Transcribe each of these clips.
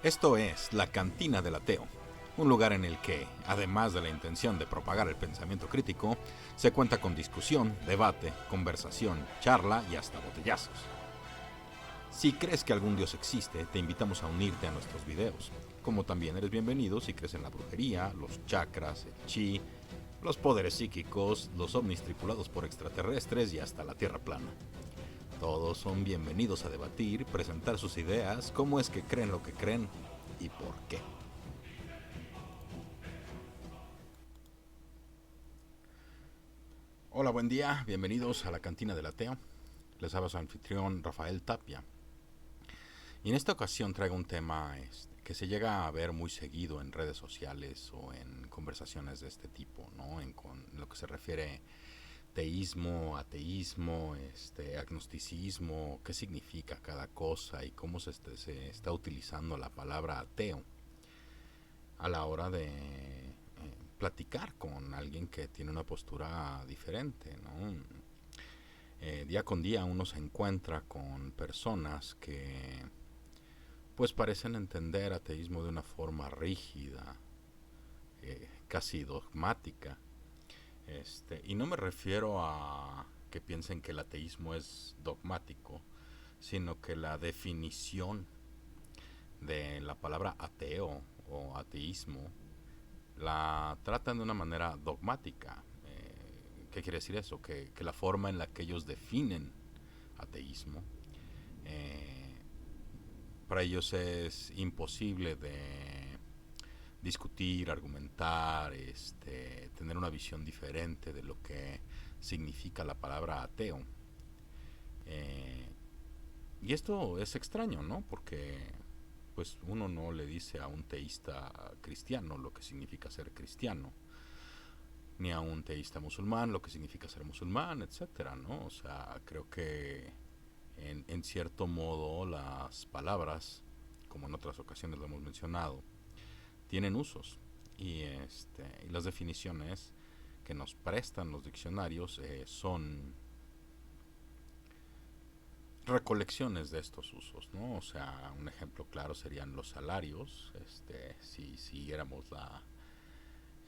Esto es La Cantina del Ateo, un lugar en el que, además de la intención de propagar el pensamiento crítico, se cuenta con discusión, debate, conversación, charla y hasta botellazos. Si crees que algún dios existe, te invitamos a unirte a nuestros videos, como también eres bienvenido si crees en la brujería, los chakras, el chi, los poderes psíquicos, los ovnis tripulados por extraterrestres y hasta la Tierra plana. Todos son bienvenidos a debatir, presentar sus ideas, cómo es que creen lo que creen y por qué. Hola, buen día, bienvenidos a la Cantina del Ateo. Les habla su anfitrión Rafael Tapia. Y en esta ocasión traigo un tema que se llega a ver muy seguido en redes sociales o en conversaciones de este tipo, ¿no? Con lo que se refiere teísmo, ateísmo, agnosticismo, qué significa cada cosa y cómo se está utilizando la palabra ateo a la hora de platicar con alguien que tiene una postura diferente, ¿no? Día con día uno se encuentra con personas que pues parecen entender ateísmo de una forma rígida, casi dogmática. Y no me refiero a que piensen que el ateísmo es dogmático, sino que la definición de la palabra ateo o ateísmo la tratan de una manera dogmática. ¿Qué quiere decir eso? Que la forma en la que ellos definen ateísmo, eh, para ellos es imposible de discutir, argumentar, tener una visión diferente de lo que significa la palabra ateo. Eh, y esto es extraño, ¿no? Porque pues uno no le dice a un teísta cristiano lo que significa ser cristiano, ni a un teísta musulmán lo que significa ser musulmán, etcétera, ¿no? O sea, creo que en cierto modo las palabras, como en otras ocasiones lo hemos mencionado, tienen usos y las definiciones que nos prestan los diccionarios son recolecciones de estos usos, ¿no? O sea, un ejemplo claro serían los salarios, si siguiéramos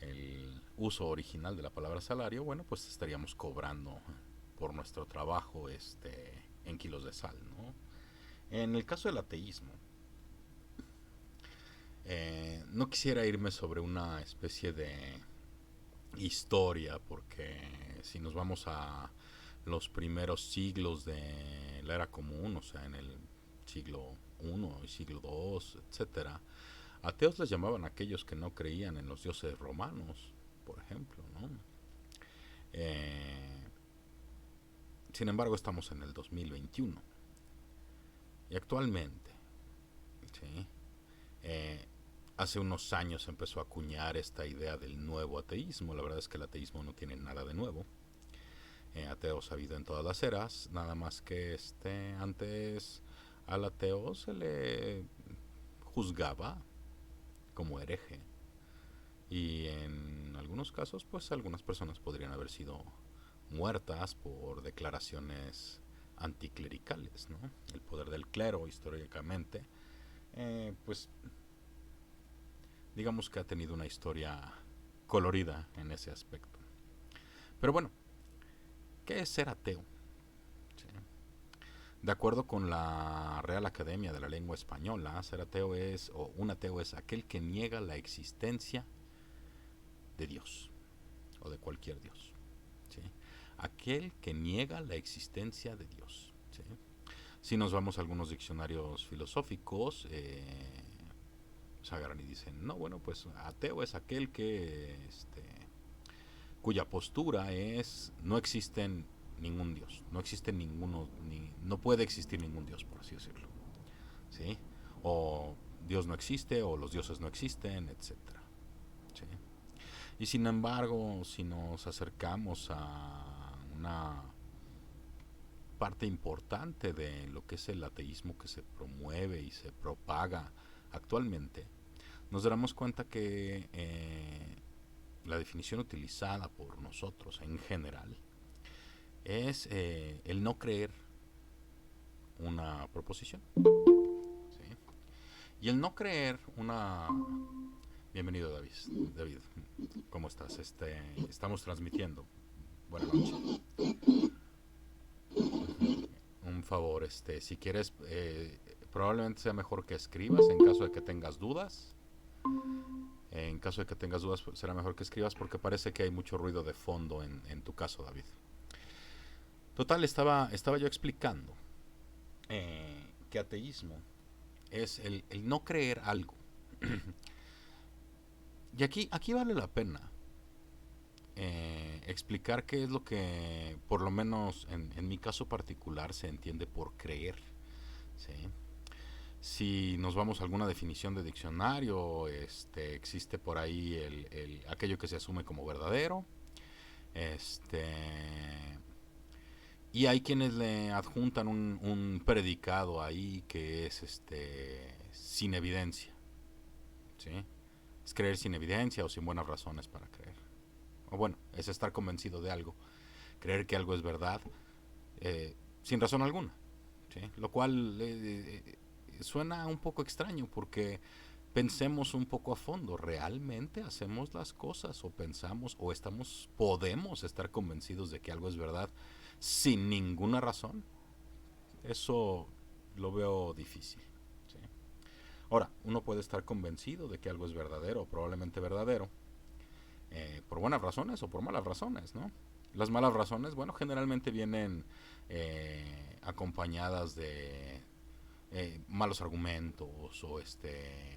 el uso original de la palabra salario, bueno, pues estaríamos cobrando por nuestro trabajo en kilos de sal, ¿no? En el caso del ateísmo, no quisiera irme sobre una especie de historia, porque si nos vamos a los primeros siglos de la era común, o sea, en el siglo I y siglo II, etcétera, ateos les llamaban a aquellos que no creían en los dioses romanos, por ejemplo, ¿no? Eh, Sin embargo, estamos en el 2021 y actualmente, ¿sí? Eh, Hace unos años empezó a acuñar esta idea del nuevo ateísmo. La verdad es que el ateísmo no tiene nada de nuevo. Ateos ha habido en todas las eras, nada más que antes al ateo se le juzgaba como hereje y en algunos casos pues algunas personas podrían haber sido muertas por declaraciones anticlericales, ¿no? El poder del clero históricamente pues digamos que ha tenido una historia colorida en ese aspecto. Pero bueno, ¿qué es ser ateo? ¿Sí? De acuerdo con la Real Academia de la Lengua Española, ser ateo es, o un ateo es aquel que niega la existencia de Dios, o de cualquier Dios. ¿Sí? Aquel que niega la existencia de Dios. ¿Sí? Si nos vamos a algunos diccionarios filosóficos, se agarran y dicen, no, bueno, pues ateo es aquel cuya postura es no existen ningún Dios, no existe ninguno, no puede existir ningún Dios, por así decirlo. ¿Sí? O Dios no existe, o los dioses no existen, etcétera. ¿Sí? Y sin embargo, si nos acercamos a una parte importante de lo que es el ateísmo que se promueve y se propaga actualmente, nos daremos cuenta que la definición utilizada por nosotros en general es el no creer una proposición. ¿Sí? Y el no creer una... Bienvenido, David. David, ¿cómo estás? Estamos transmitiendo. Buenas noches. Un favor, si quieres, probablemente sea mejor que escribas en caso de que tengas dudas. En caso de que tengas dudas, será mejor que escribas porque parece que hay mucho ruido de fondo en tu caso, David. Total, estaba yo explicando que ateísmo es el no creer algo. Y aquí vale la pena explicar qué es lo que, por lo menos en mi caso particular, se entiende por creer. ¿Sí? Si nos vamos a alguna definición de diccionario, existe por ahí aquello que se asume como verdadero. Este, y hay quienes le adjuntan un predicado ahí que es sin evidencia. ¿Sí? Es creer sin evidencia o sin buenas razones para creer. O bueno, es estar convencido de algo. Creer que algo es verdad sin razón alguna. ¿Sí? Lo cual suena un poco extraño porque pensemos un poco a fondo. ¿Realmente hacemos las cosas o pensamos o podemos estar convencidos de que algo es verdad sin ninguna razón? Eso lo veo difícil. ¿Sí? Ahora, uno puede estar convencido de que algo es verdadero o probablemente verdadero por buenas razones o por malas razones, ¿no? Las malas razones, bueno, generalmente vienen acompañadas de malos argumentos o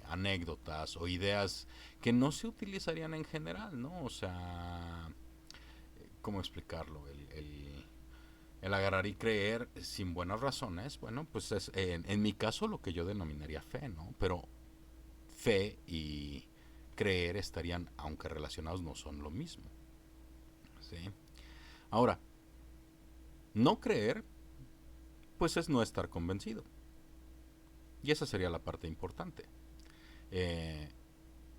anécdotas o ideas que no se utilizarían en general, ¿no? O sea, ¿cómo explicarlo? El agarrar y creer sin buenas razones, bueno, pues es en mi caso lo que yo denominaría fe, ¿no? Pero fe y creer estarían, aunque relacionados, no son lo mismo. ¿Sí? Ahora, no creer, pues es no estar convencido. Y esa sería la parte importante. Eh,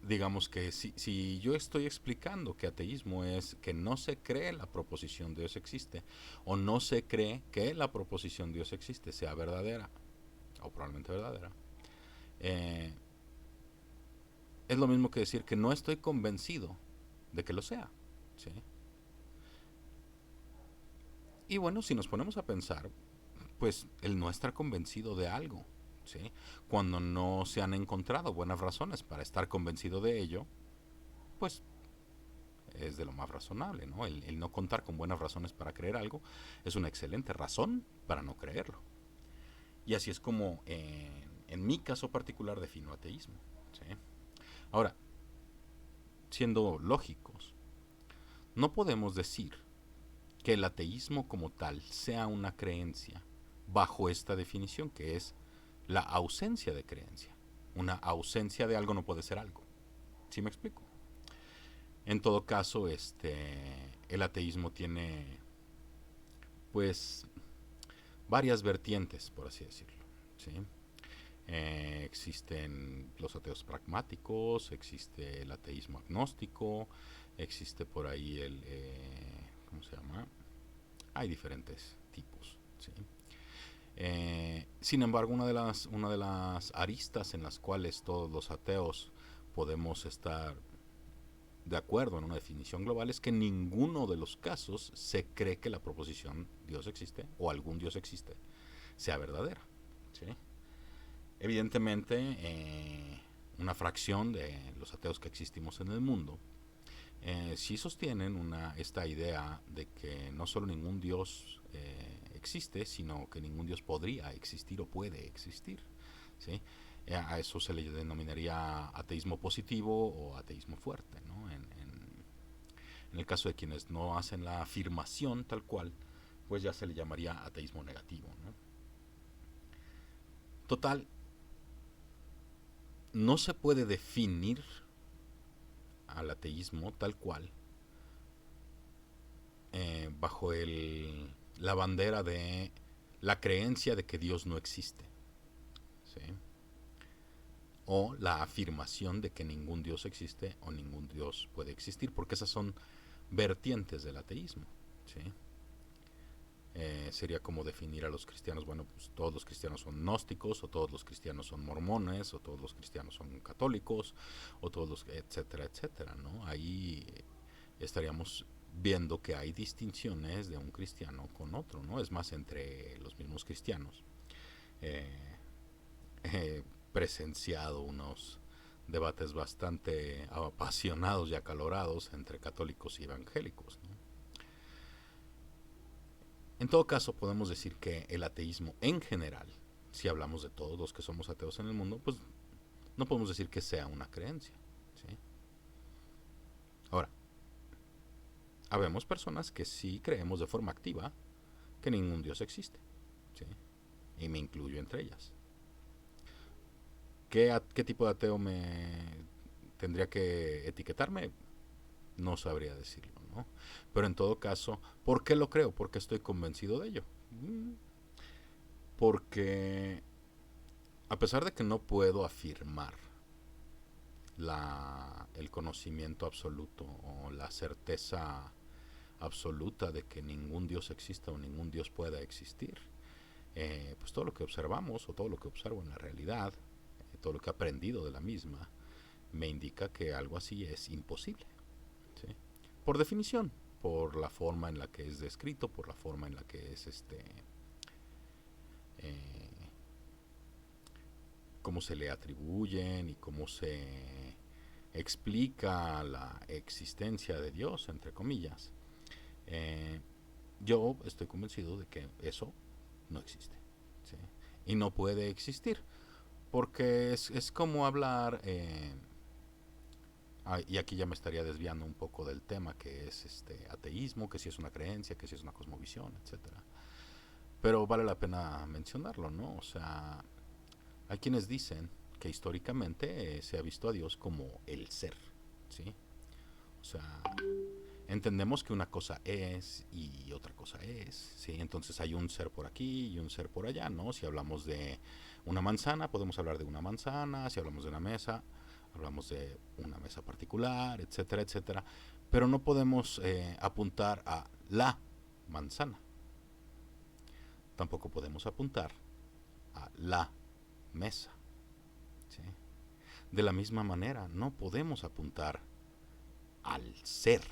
digamos que si yo estoy explicando que ateísmo es que no se cree la proposición Dios existe, o no se cree que la proposición Dios existe sea verdadera, o probablemente verdadera, eh, es lo mismo que decir que no estoy convencido de que lo sea. ¿Sí? Y bueno, si nos ponemos a pensar, pues el no estar convencido de algo, ¿sí? Cuando no se han encontrado buenas razones para estar convencido de ello, pues es de lo más razonable, ¿no? El no contar con buenas razones para creer algo es una excelente razón para no creerlo. Y así es como en mi caso particular defino ateísmo. ¿Sí? Ahora, siendo lógicos, no podemos decir que el ateísmo como tal sea una creencia bajo esta definición que es la ausencia de creencia. Una ausencia de algo no puede ser algo. ¿Sí me explico? En todo caso, el ateísmo tiene pues varias vertientes, por así decirlo. ¿Sí? Existen los ateos pragmáticos, existe el ateísmo agnóstico, existe por ahí ¿cómo se llama? Hay diferentes tipos. ¿Sí? Sin embargo, una de las aristas en las cuales todos los ateos podemos estar de acuerdo en una definición global es que en ninguno de los casos se cree que la proposición Dios existe o algún Dios existe sea verdadera. ¿Sí? Evidentemente, una fracción de los ateos que existimos en el mundo sí sostienen esta idea de que no solo ningún Dios existe, sino que ningún Dios podría existir o puede existir. ¿Sí? A eso se le denominaría ateísmo positivo o ateísmo fuerte, ¿no? En el caso de quienes no hacen la afirmación tal cual, pues ya se le llamaría ateísmo negativo, ¿no? Total, no se puede definir al ateísmo tal cual bajo la bandera de la creencia de que Dios no existe. ¿Sí? O la afirmación de que ningún Dios existe o ningún Dios puede existir, porque esas son vertientes del ateísmo. ¿Sí? Sería como definir a los cristianos, bueno, pues todos los cristianos son gnósticos, o todos los cristianos son mormones, o todos los cristianos son católicos, o todos los, etcétera, etcétera, ¿no? Ahí estaríamos viendo que hay distinciones de un cristiano con otro, ¿no? Es más, entre los mismos cristianos. Eh, He presenciado unos debates bastante apasionados y acalorados entre católicos y evangélicos, ¿no? En todo caso, podemos decir que el ateísmo en general, si hablamos de todos los que somos ateos en el mundo, pues no podemos decir que sea una creencia, ¿sí? Ahora, habemos personas que sí creemos de forma activa que ningún Dios existe, ¿sí? Y me incluyo entre ellas. ¿Qué tipo de ateo me tendría que etiquetarme? No sabría decirlo, ¿no? Pero en todo caso, ¿por qué lo creo? Porque estoy convencido de ello. Porque a pesar de que no puedo afirmar el conocimiento absoluto o la certeza absoluta de que ningún Dios exista o ningún Dios pueda existir, pues todo lo que observamos o todo lo que observo en la realidad, todo lo que he aprendido de la misma, me indica que algo así es imposible, ¿sí? Por definición, por la forma en la que es descrito, por la forma en la que es eh, cómo se le atribuyen y cómo se explica la existencia de Dios, entre comillas. Eh, yo estoy convencido de que eso no existe, ¿sí? Y no puede existir, porque es como hablar, y aquí ya me estaría desviando un poco del tema, que es ateísmo, que si es una creencia, que si es una cosmovisión, etcétera. Pero vale la pena mencionarlo, ¿no? O sea, hay quienes dicen que históricamente se ha visto a Dios como el ser, ¿sí? O sea, entendemos que una cosa es y otra cosa es, ¿sí? Entonces hay un ser por aquí y un ser por allá, ¿no? Si hablamos de una manzana, podemos hablar de una manzana. Si hablamos de una mesa, hablamos de una mesa particular, etcétera, etcétera. Pero no podemos apuntar a la manzana. Tampoco podemos apuntar a la mesa, ¿sí? De la misma manera, no podemos apuntar al ser.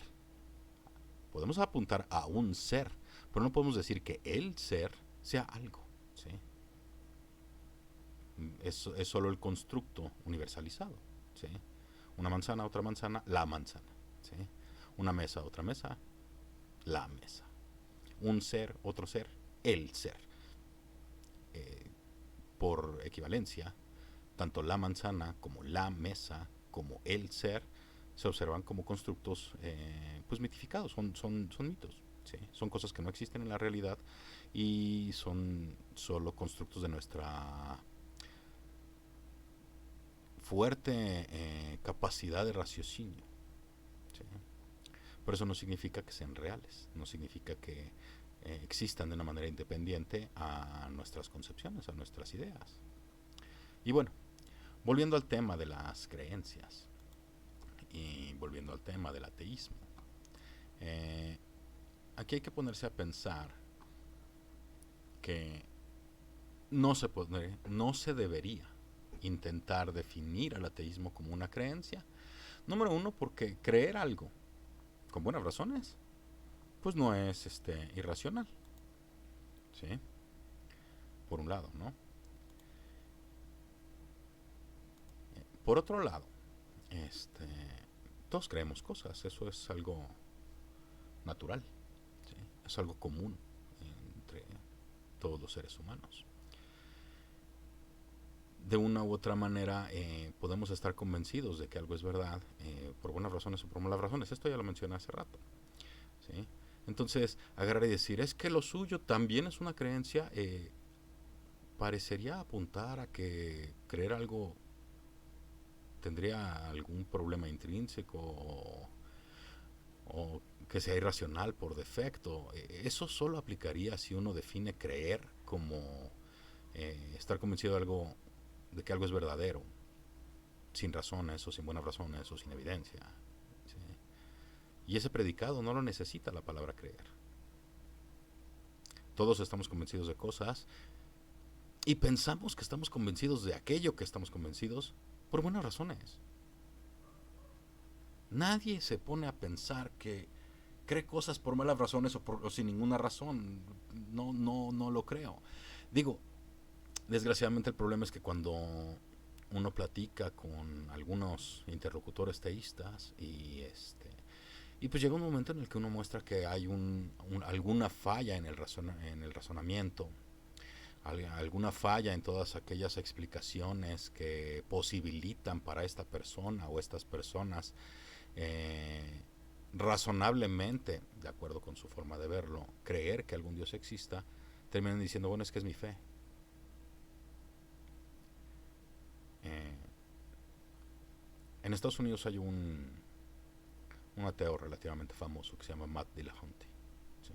Podemos apuntar a un ser, pero no podemos decir que el ser sea algo, ¿sí? Es solo el constructo universalizado, ¿sí? Una manzana, otra manzana, la manzana, ¿sí? Una mesa, otra mesa, la mesa. Un ser, otro ser, el ser. Eh, por equivalencia, tanto la manzana como la mesa como el ser se observan como constructos pues mitificados, son mitos, ¿sí? Son cosas que no existen en la realidad y son solo constructos de nuestra fuerte capacidad de raciocinio, ¿sí? Pero eso no significa que sean reales, no significa que existan de una manera independiente a nuestras concepciones, a nuestras ideas. Y bueno, volviendo al tema de las creencias y volviendo al tema del ateísmo, eh, aquí hay que ponerse a pensar que no se debería intentar definir al ateísmo como una creencia. Número uno, porque creer algo con buenas razones, pues no es irracional, ¿sí? Por un lado, ¿no? Por otro lado, este, todos creemos cosas, eso es algo natural, ¿sí? Es algo común entre todos los seres humanos. De una u otra manera podemos estar convencidos de que algo es verdad por buenas razones o por malas razones. Esto ya lo mencioné hace rato, ¿sí? Entonces, agarrar y decir, es que lo suyo también es una creencia, parecería apuntar a que creer algo tendría algún problema intrínseco o que sea irracional por defecto. Eso solo aplicaría si uno define creer como estar convencido de que algo es verdadero, sin razones o sin buenas razones o sin evidencia, ¿sí? Y ese predicado no lo necesita la palabra creer. Todos estamos convencidos de cosas y pensamos que estamos convencidos de aquello que estamos convencidos por buenas razones. Nadie se pone a pensar que cree cosas por malas razones o sin ninguna razón. No lo creo. Digo, desgraciadamente el problema es que cuando uno platica con algunos interlocutores teístas y pues llega un momento en el que uno muestra que hay alguna falla en en el razonamiento, alguna falla en todas aquellas explicaciones que posibilitan para esta persona o estas personas eh, razonablemente, de acuerdo con su forma de verlo, creer que algún Dios exista, terminan diciendo, bueno, es que es mi fe. Eh, en Estados Unidos hay un ateo relativamente famoso que se llama Matt Dillahunty. ¿Sí?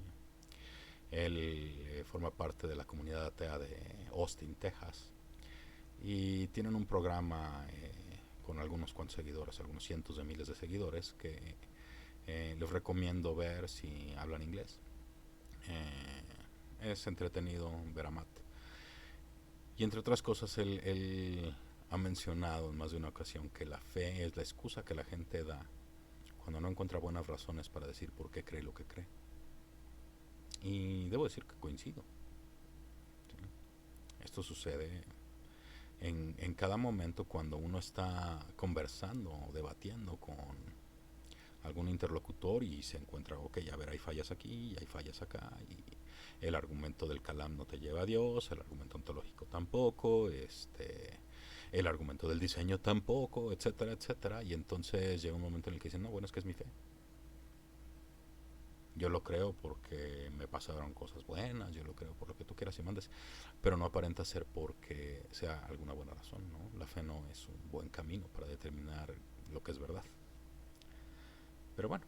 Él forma parte de la comunidad atea de Austin, Texas, y tienen un programa con algunos cuantos seguidores, algunos cientos de miles de seguidores, que les recomiendo ver si hablan inglés. Es entretenido ver a Matt. Y entre otras cosas, él ha mencionado en más de una ocasión que la fe es la excusa que la gente da cuando no encuentra buenas razones para decir por qué cree lo que cree. Y debo decir que coincido. ¿Sí? Esto sucede en cada momento cuando uno está conversando o debatiendo con algún interlocutor y se encuentra, ok, a ver, hay fallas aquí y hay fallas acá, y el argumento del Kalam no te lleva a Dios, el argumento ontológico tampoco, el argumento del diseño tampoco, etcétera, etcétera, y entonces llega un momento en el que dicen, no, bueno, es que es mi fe. Yo lo creo porque me pasaron cosas buenas, yo lo creo por lo que tú quieras y mandes, pero no aparenta ser porque sea alguna buena razón, ¿no? La fe no es un buen camino para determinar lo que es verdad. Pero bueno,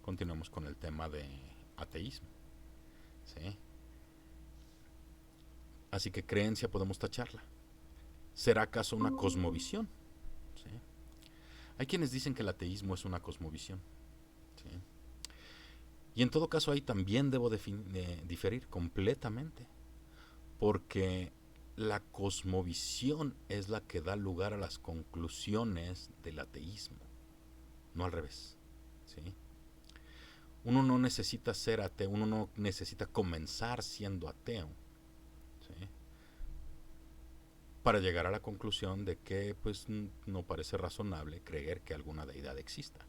continuamos con el tema de ateísmo, ¿sí? Así que creencia podemos tacharla. ¿Será acaso una cosmovisión? ¿Sí? Hay quienes dicen que el ateísmo es una cosmovisión, ¿sí? Y en todo caso ahí también debo diferir completamente, porque la cosmovisión es la que da lugar a las conclusiones del ateísmo, no al revés. ¿Sí? Uno no necesita ser ateo, uno no necesita comenzar siendo ateo, ¿sí? Para llegar a la conclusión de que pues no parece razonable creer que alguna deidad exista.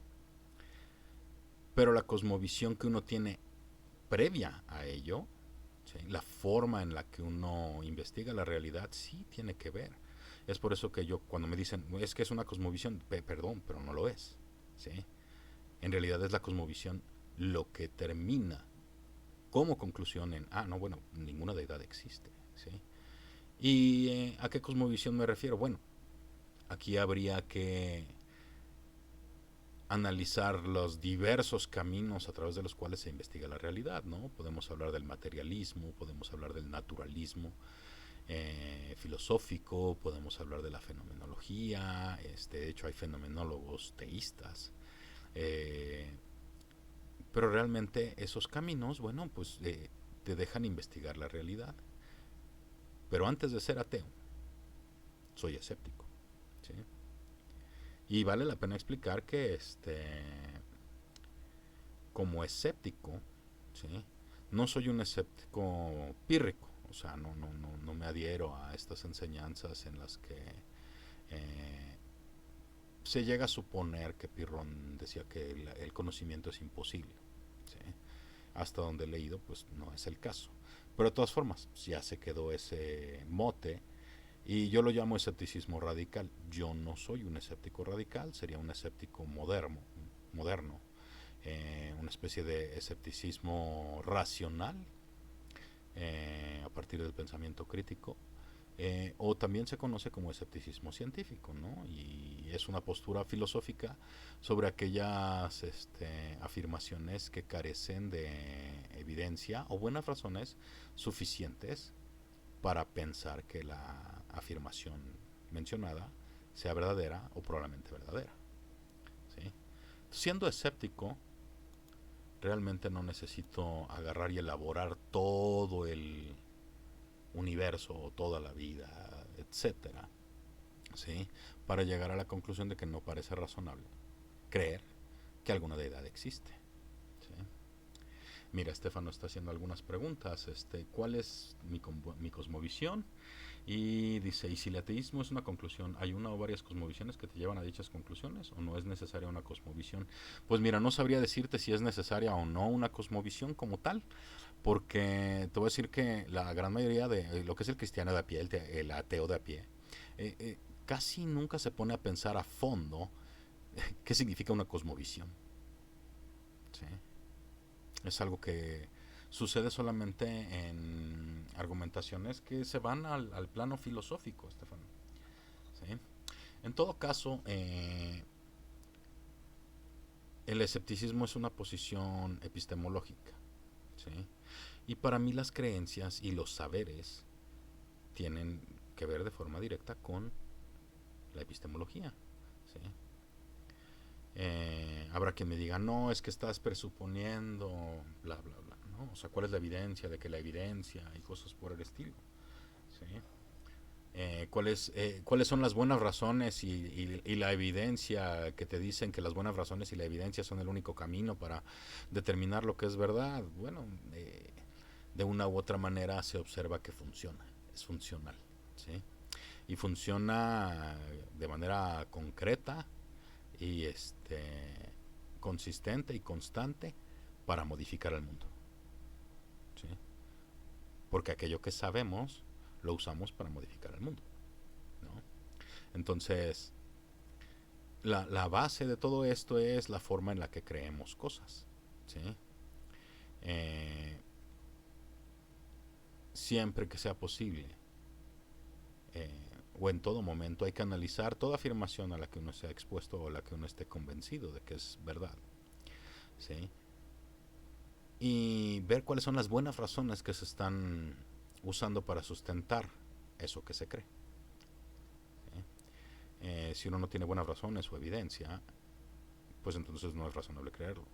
Pero la cosmovisión que uno tiene previa a ello, ¿sí? La forma en la que uno investiga la realidad sí tiene que ver. Es por eso que yo cuando me dicen, es que es una cosmovisión, perdón, pero no lo es. ¿Sí? En realidad es la cosmovisión lo que termina como conclusión en, no, bueno, ninguna deidad existe. ¿Sí? ¿Y a qué cosmovisión me refiero? Bueno, aquí habría que analizar los diversos caminos a través de los cuales se investiga la realidad, ¿no? Podemos hablar del materialismo, podemos hablar del naturalismo filosófico, podemos hablar de la fenomenología, de hecho hay fenomenólogos teístas, eh, pero realmente esos caminos, bueno, pues te dejan investigar la realidad. Pero antes de ser ateo, soy escéptico, ¿sí? Y vale la pena explicar que como escéptico, ¿sí? No soy un escéptico pírrico, o sea, no me adhiero a estas enseñanzas en las que se llega a suponer que Pirrón decía que el conocimiento es imposible, ¿sí? Hasta donde he leído, pues no es el caso. Pero de todas formas, ya se quedó ese mote y yo lo llamo escepticismo radical. Yo no soy un escéptico radical, sería un escéptico moderno, una especie de escepticismo racional a partir del pensamiento crítico, o también se conoce como escepticismo científico, ¿no? Y es una postura filosófica sobre aquellas afirmaciones que carecen de evidencia o buenas razones suficientes para pensar que la afirmación mencionada sea verdadera o probablemente verdadera. ¿Sí? Siendo escéptico, realmente no necesito agarrar y elaborar todo el universo o toda la vida, etcétera, ¿sí? Para llegar a la conclusión de que no parece razonable creer que alguna deidad existe. ¿Sí? Mira, Estefano está haciendo algunas preguntas. ¿Cuál es mi cosmovisión? Y dice, ¿y si el ateísmo es una conclusión, hay una o varias cosmovisiones que te llevan a dichas conclusiones o no es necesaria una cosmovisión? Pues mira, no sabría decirte si es necesaria o no una cosmovisión como tal, porque te voy a decir que la gran mayoría de lo que es el cristiano de a pie, el ateo de a pie, casi nunca se pone a pensar a fondo qué significa una cosmovisión. ¿Sí? Es algo que sucede solamente en argumentaciones que se van al plano filosófico, Estefan. ¿Sí? En todo caso, el escepticismo es una posición epistemológica. ¿Sí? Y para mí las creencias y los saberes tienen que ver de forma directa con la epistemología. ¿Sí? Habrá quien me diga, no, es que estás presuponiendo, bla, bla, bla, ¿no? O sea, ¿cuál es la evidencia de que la evidencia y cosas por el estilo? ¿Sí? ¿Cuáles son las buenas razones y la evidencia que te dicen que las buenas razones y la evidencia son el único camino para determinar lo que es verdad? Bueno, de una u otra manera se observa que funciona, es funcional, ¿sí? Y funciona de manera concreta y consistente y constante para modificar el mundo, ¿sí? Porque aquello que sabemos lo usamos para modificar el mundo, ¿no? Entonces, la base de todo esto es la forma en la que creemos cosas, ¿sí? Eh, Siempre que sea posible, eh, o en todo momento, hay que analizar toda afirmación a la que uno sea expuesto o a la que uno esté convencido de que es verdad, ¿sí? Y ver cuáles son las buenas razones que se están usando para sustentar eso que se cree. ¿Sí? Si uno no tiene buenas razones o evidencia, pues entonces no es razonable creerlo.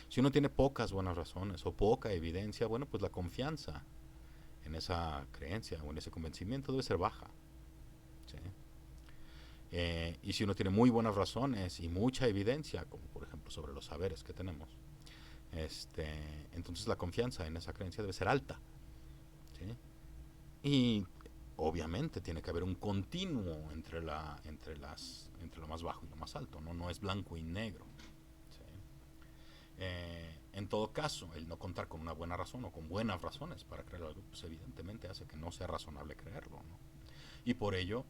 Si uno tiene pocas buenas razones o poca evidencia, bueno, pues la confianza en esa creencia o en ese convencimiento debe ser baja. ¿Sí? Y si uno tiene muy buenas razones y mucha evidencia, como por ejemplo sobre los saberes que tenemos, entonces la confianza en esa creencia debe ser alta. ¿Sí? Y obviamente tiene que haber un continuo entre lo más bajo y lo más alto, no es blanco y negro. ¿Sí? En todo caso, el no contar con una buena razón o con buenas razones para creer algo, pues evidentemente hace que no sea razonable creerlo, ¿no? Y por ello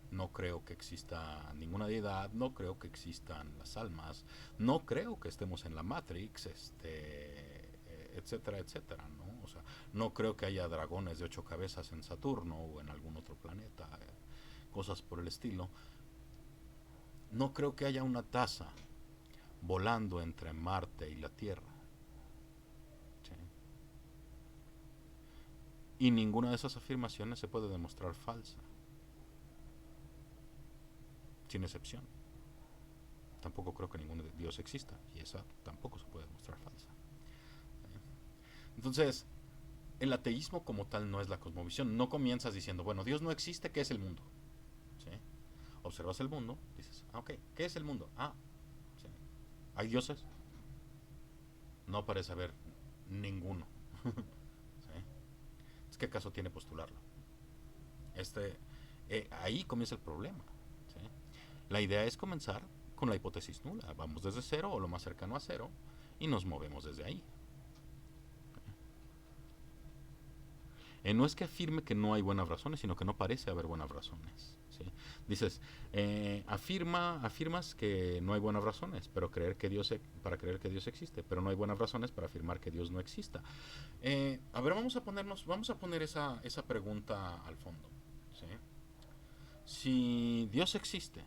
no creo que exista ninguna deidad, no creo que existan las almas, no creo que estemos en la Matrix, etcétera, etcétera, ¿no? O sea, no creo que haya dragones de 8 cabezas en Saturno o en algún otro planeta, cosas por el estilo. No creo que haya una taza volando entre Marte y la Tierra. ¿Sí? Y ninguna de esas afirmaciones se puede demostrar falsa, sin excepción. Tampoco creo que ningún Dios exista, y esa tampoco se puede demostrar falsa. Entonces, el ateísmo como tal no es la cosmovisión. No comienzas diciendo, bueno, Dios no existe, ¿qué es el mundo? ¿Sí? Observas el mundo, dices, ok, ¿qué es el mundo? ¿Sí? ¿Hay dioses? No parece haber ninguno. ¿Sí? ¿Es que acaso tiene postularlo? Ahí comienza el problema. ¿Sí? La idea es comenzar con la hipótesis nula. Vamos desde cero o lo más cercano a cero y nos movemos desde ahí. No es que afirme que no hay buenas razones, sino que no parece haber buenas razones. ¿Sí? Dices, afirmas que no hay buenas razones para creer que Dios existe, pero no hay buenas razones para afirmar que Dios no exista. A ver, vamos a poner esa pregunta al fondo. ¿Sí? Si Dios existe,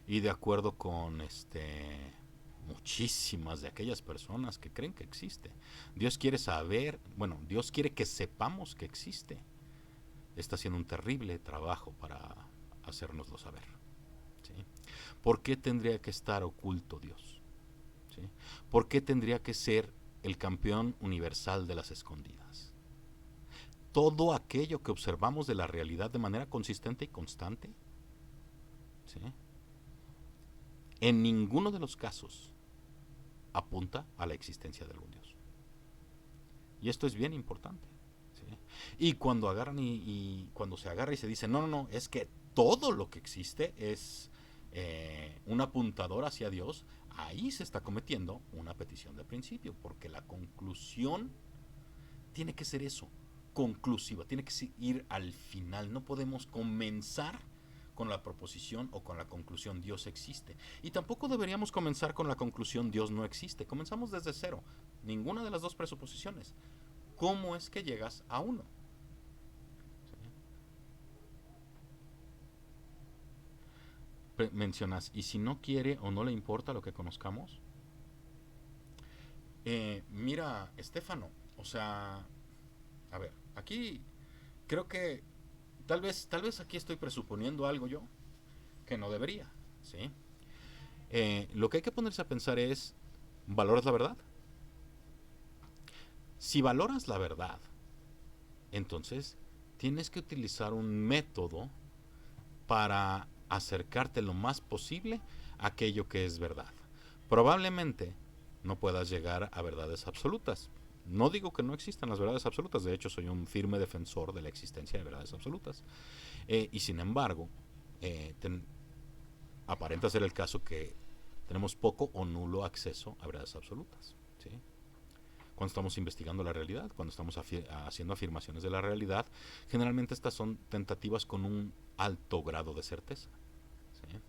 y de acuerdo con muchísimas de aquellas personas que creen que existe, Dios quiere saber, bueno, Dios quiere que sepamos que existe. Está haciendo un terrible trabajo para hacérnoslo saber. ¿Sí? ¿Por qué tendría que estar oculto Dios? ¿Sí? ¿por qué tendría que ser el campeón universal de las escondidas? Todo aquello que observamos de la realidad de manera consistente y constante, ¿sí?, en ninguno de los casos apunta a la existencia de algún Dios. Y esto es bien importante. ¿Sí? Y cuando agarran y cuando se agarra y se dice, no, no, no, es que todo lo que existe es un apuntador hacia Dios, ahí se está cometiendo una petición de principio, porque la conclusión tiene que ser eso, conclusiva, tiene que ir al final. No podemos comenzar con la proposición o con la conclusión Dios existe. Y tampoco deberíamos comenzar con la conclusión Dios no existe. Comenzamos desde cero, ninguna de las dos presuposiciones. ¿Cómo es que llegas a uno? ¿Sí? Mencionas, ¿y si no quiere o no le importa lo que conozcamos? Mira, Estefano, o sea, a ver, aquí creo que tal vez aquí estoy presuponiendo algo yo que no debería, ¿sí? Lo que hay que ponerse a pensar es, ¿valoras la verdad? Si valoras la verdad, entonces tienes que utilizar un método para acercarte lo más posible a aquello que es verdad. Probablemente no puedas llegar a verdades absolutas. No digo que no existan las verdades absolutas, de hecho soy un firme defensor de la existencia de verdades absolutas. Y sin embargo, aparenta ser el caso que tenemos poco o nulo acceso a verdades absolutas. ¿Sí? Cuando estamos investigando la realidad, cuando estamos haciendo afirmaciones de la realidad, generalmente estas son tentativas con un alto grado de certeza. ¿Sí?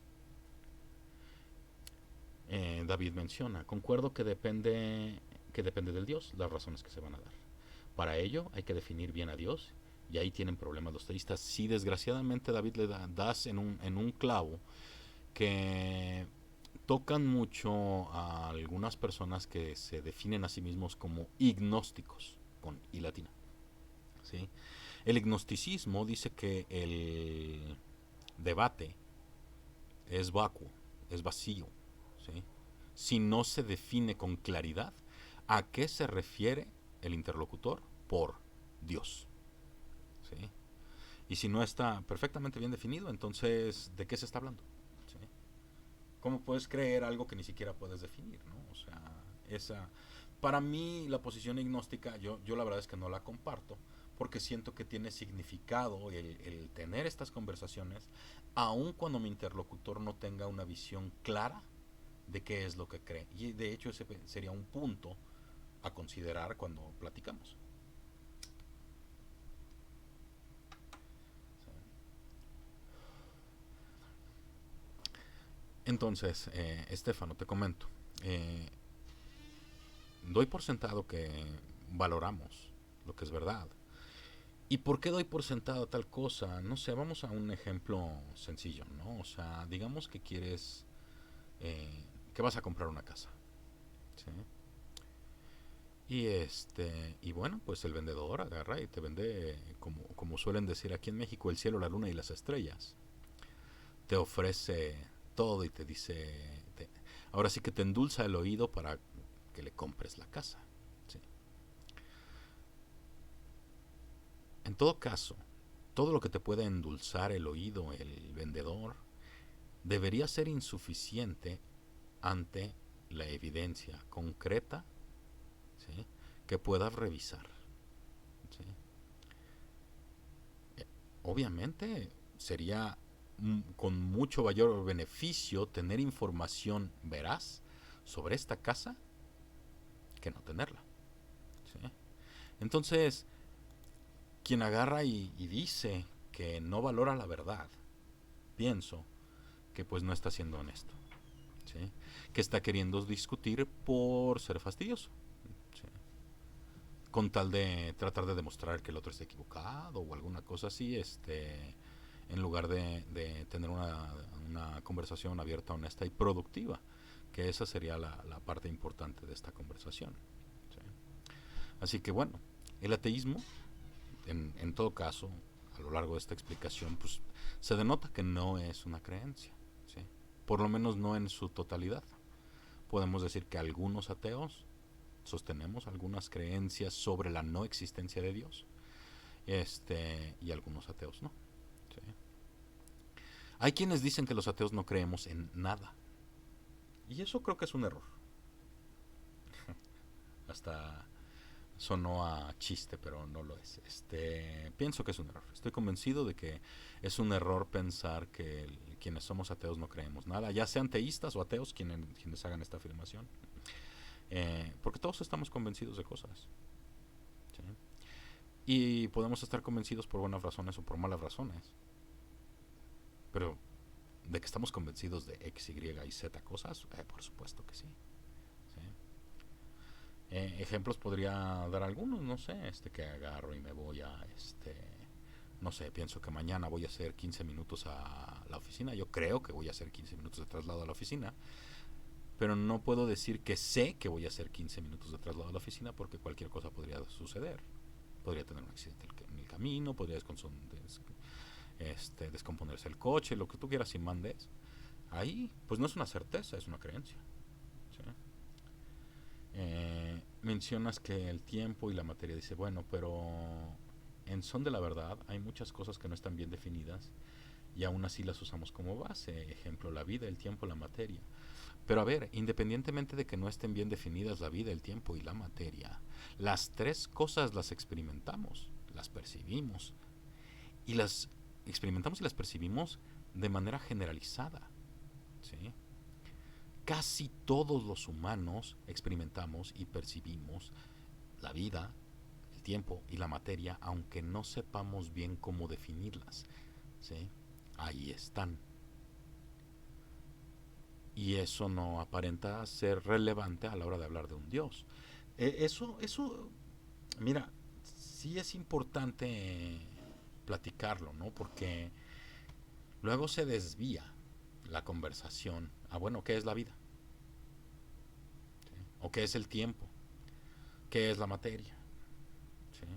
David menciona, concuerdo que depende del Dios las razones que se van a dar. Para ello hay que definir bien a Dios, y ahí tienen problemas los teístas. Sí, desgraciadamente, David, le das en un clavo que tocan mucho a algunas personas que se definen a sí mismos como ignósticos, con i latina. ¿Sí? El ignosticismo dice que el debate es vacuo, es vacío. ¿Sí? Si no se define con claridad a qué se refiere el interlocutor por Dios. ¿Sí? Y si no está perfectamente bien definido, entonces, ¿de qué se está hablando? ¿Sí? ¿Cómo puedes creer algo que ni siquiera puedes definir? ¿No? O sea, para mí la posición agnóstica, yo la verdad es que no la comparto, porque siento que tiene significado el tener estas conversaciones, aun cuando mi interlocutor no tenga una visión clara de qué es lo que cree. Y de hecho ese sería un punto a considerar cuando platicamos. Entonces, Estefano, te comento. Eh, Doy por sentado que valoramos lo que es verdad. ¿Y por qué doy por sentado tal cosa? No sé, vamos a un ejemplo sencillo, ¿no? O sea, digamos que quieres, que vas a comprar una casa, ¿sí? Y bueno, pues el vendedor agarra y te vende, como suelen decir aquí en México, el cielo, la luna y las estrellas. Te ofrece todo y te dice, ahora sí que te endulza el oído para que le compres la casa. ¿Sí? En todo caso, todo lo que te puede endulzar el oído el vendedor debería ser insuficiente ante la evidencia concreta, ¿sí?, que puedas revisar. ¿Sí? Obviamente sería con mucho mayor beneficio tener información veraz sobre esta casa que no tenerla. ¿Sí? Entonces, quien agarra y dice que no valora la verdad, pienso que pues no está siendo honesto. ¿Sí? Que está queriendo discutir por ser fastidioso. ¿Sí? Con tal de tratar de demostrar que el otro está equivocado o alguna cosa así, en lugar de tener una conversación abierta, honesta y productiva, que esa sería la parte importante de esta conversación. ¿Sí? Así que bueno, el ateísmo, en todo caso, a lo largo de esta explicación, pues se denota que no es una creencia, ¿sí? Por lo menos no en su totalidad, podemos decir que algunos ateos sostenemos algunas creencias sobre la no existencia de Dios, y algunos ateos no. ¿Sí? Hay quienes dicen que los ateos no creemos en nada, y eso creo que es un error. Hasta sonó a chiste, pero no lo es. Pienso que es un error. Estoy convencido de que es un error pensar que quienes somos ateos no creemos nada, ya sean teístas o ateos quienes hagan esta afirmación. Porque todos estamos convencidos de cosas. ¿Sí? Y podemos estar convencidos por buenas razones o por malas razones. Pero de que estamos convencidos de X, Y y Z cosas, por supuesto que sí. ¿Sí? Ejemplos podría dar algunos, no sé, que agarro y me voy a, no sé, pienso que mañana voy a hacer 15 minutos a la oficina. Yo creo que voy a hacer 15 minutos de traslado a la oficina, pero no puedo decir que sé que voy a hacer 15 minutos de traslado a la oficina porque cualquier cosa podría suceder. Podría tener un accidente en el camino, podría descomponerse el coche, lo que tú quieras y mandes. Ahí, pues no es una certeza, es una creencia. ¿Sí? Mencionas que el tiempo y la materia, dice, bueno, pero en son de la verdad hay muchas cosas que no están bien definidas y aún así las usamos como base. Ejemplo, la vida, el tiempo, la materia. Pero a ver, independientemente de que no estén bien definidas la vida, el tiempo y la materia, las tres cosas las experimentamos, las percibimos y las experimentamos y las percibimos de manera generalizada. ¿Sí? Casi todos los humanos experimentamos y percibimos la vida, el tiempo y la materia, aunque no sepamos bien cómo definirlas. ¿Sí? Ahí están. Y eso no aparenta ser relevante a la hora de hablar de un Dios. Eso, mira, sí es importante platicarlo, ¿no? Porque luego se desvía la conversación a, bueno, ¿qué es la vida? ¿Sí? ¿O qué es el tiempo? ¿Qué es la materia? ¿Sí?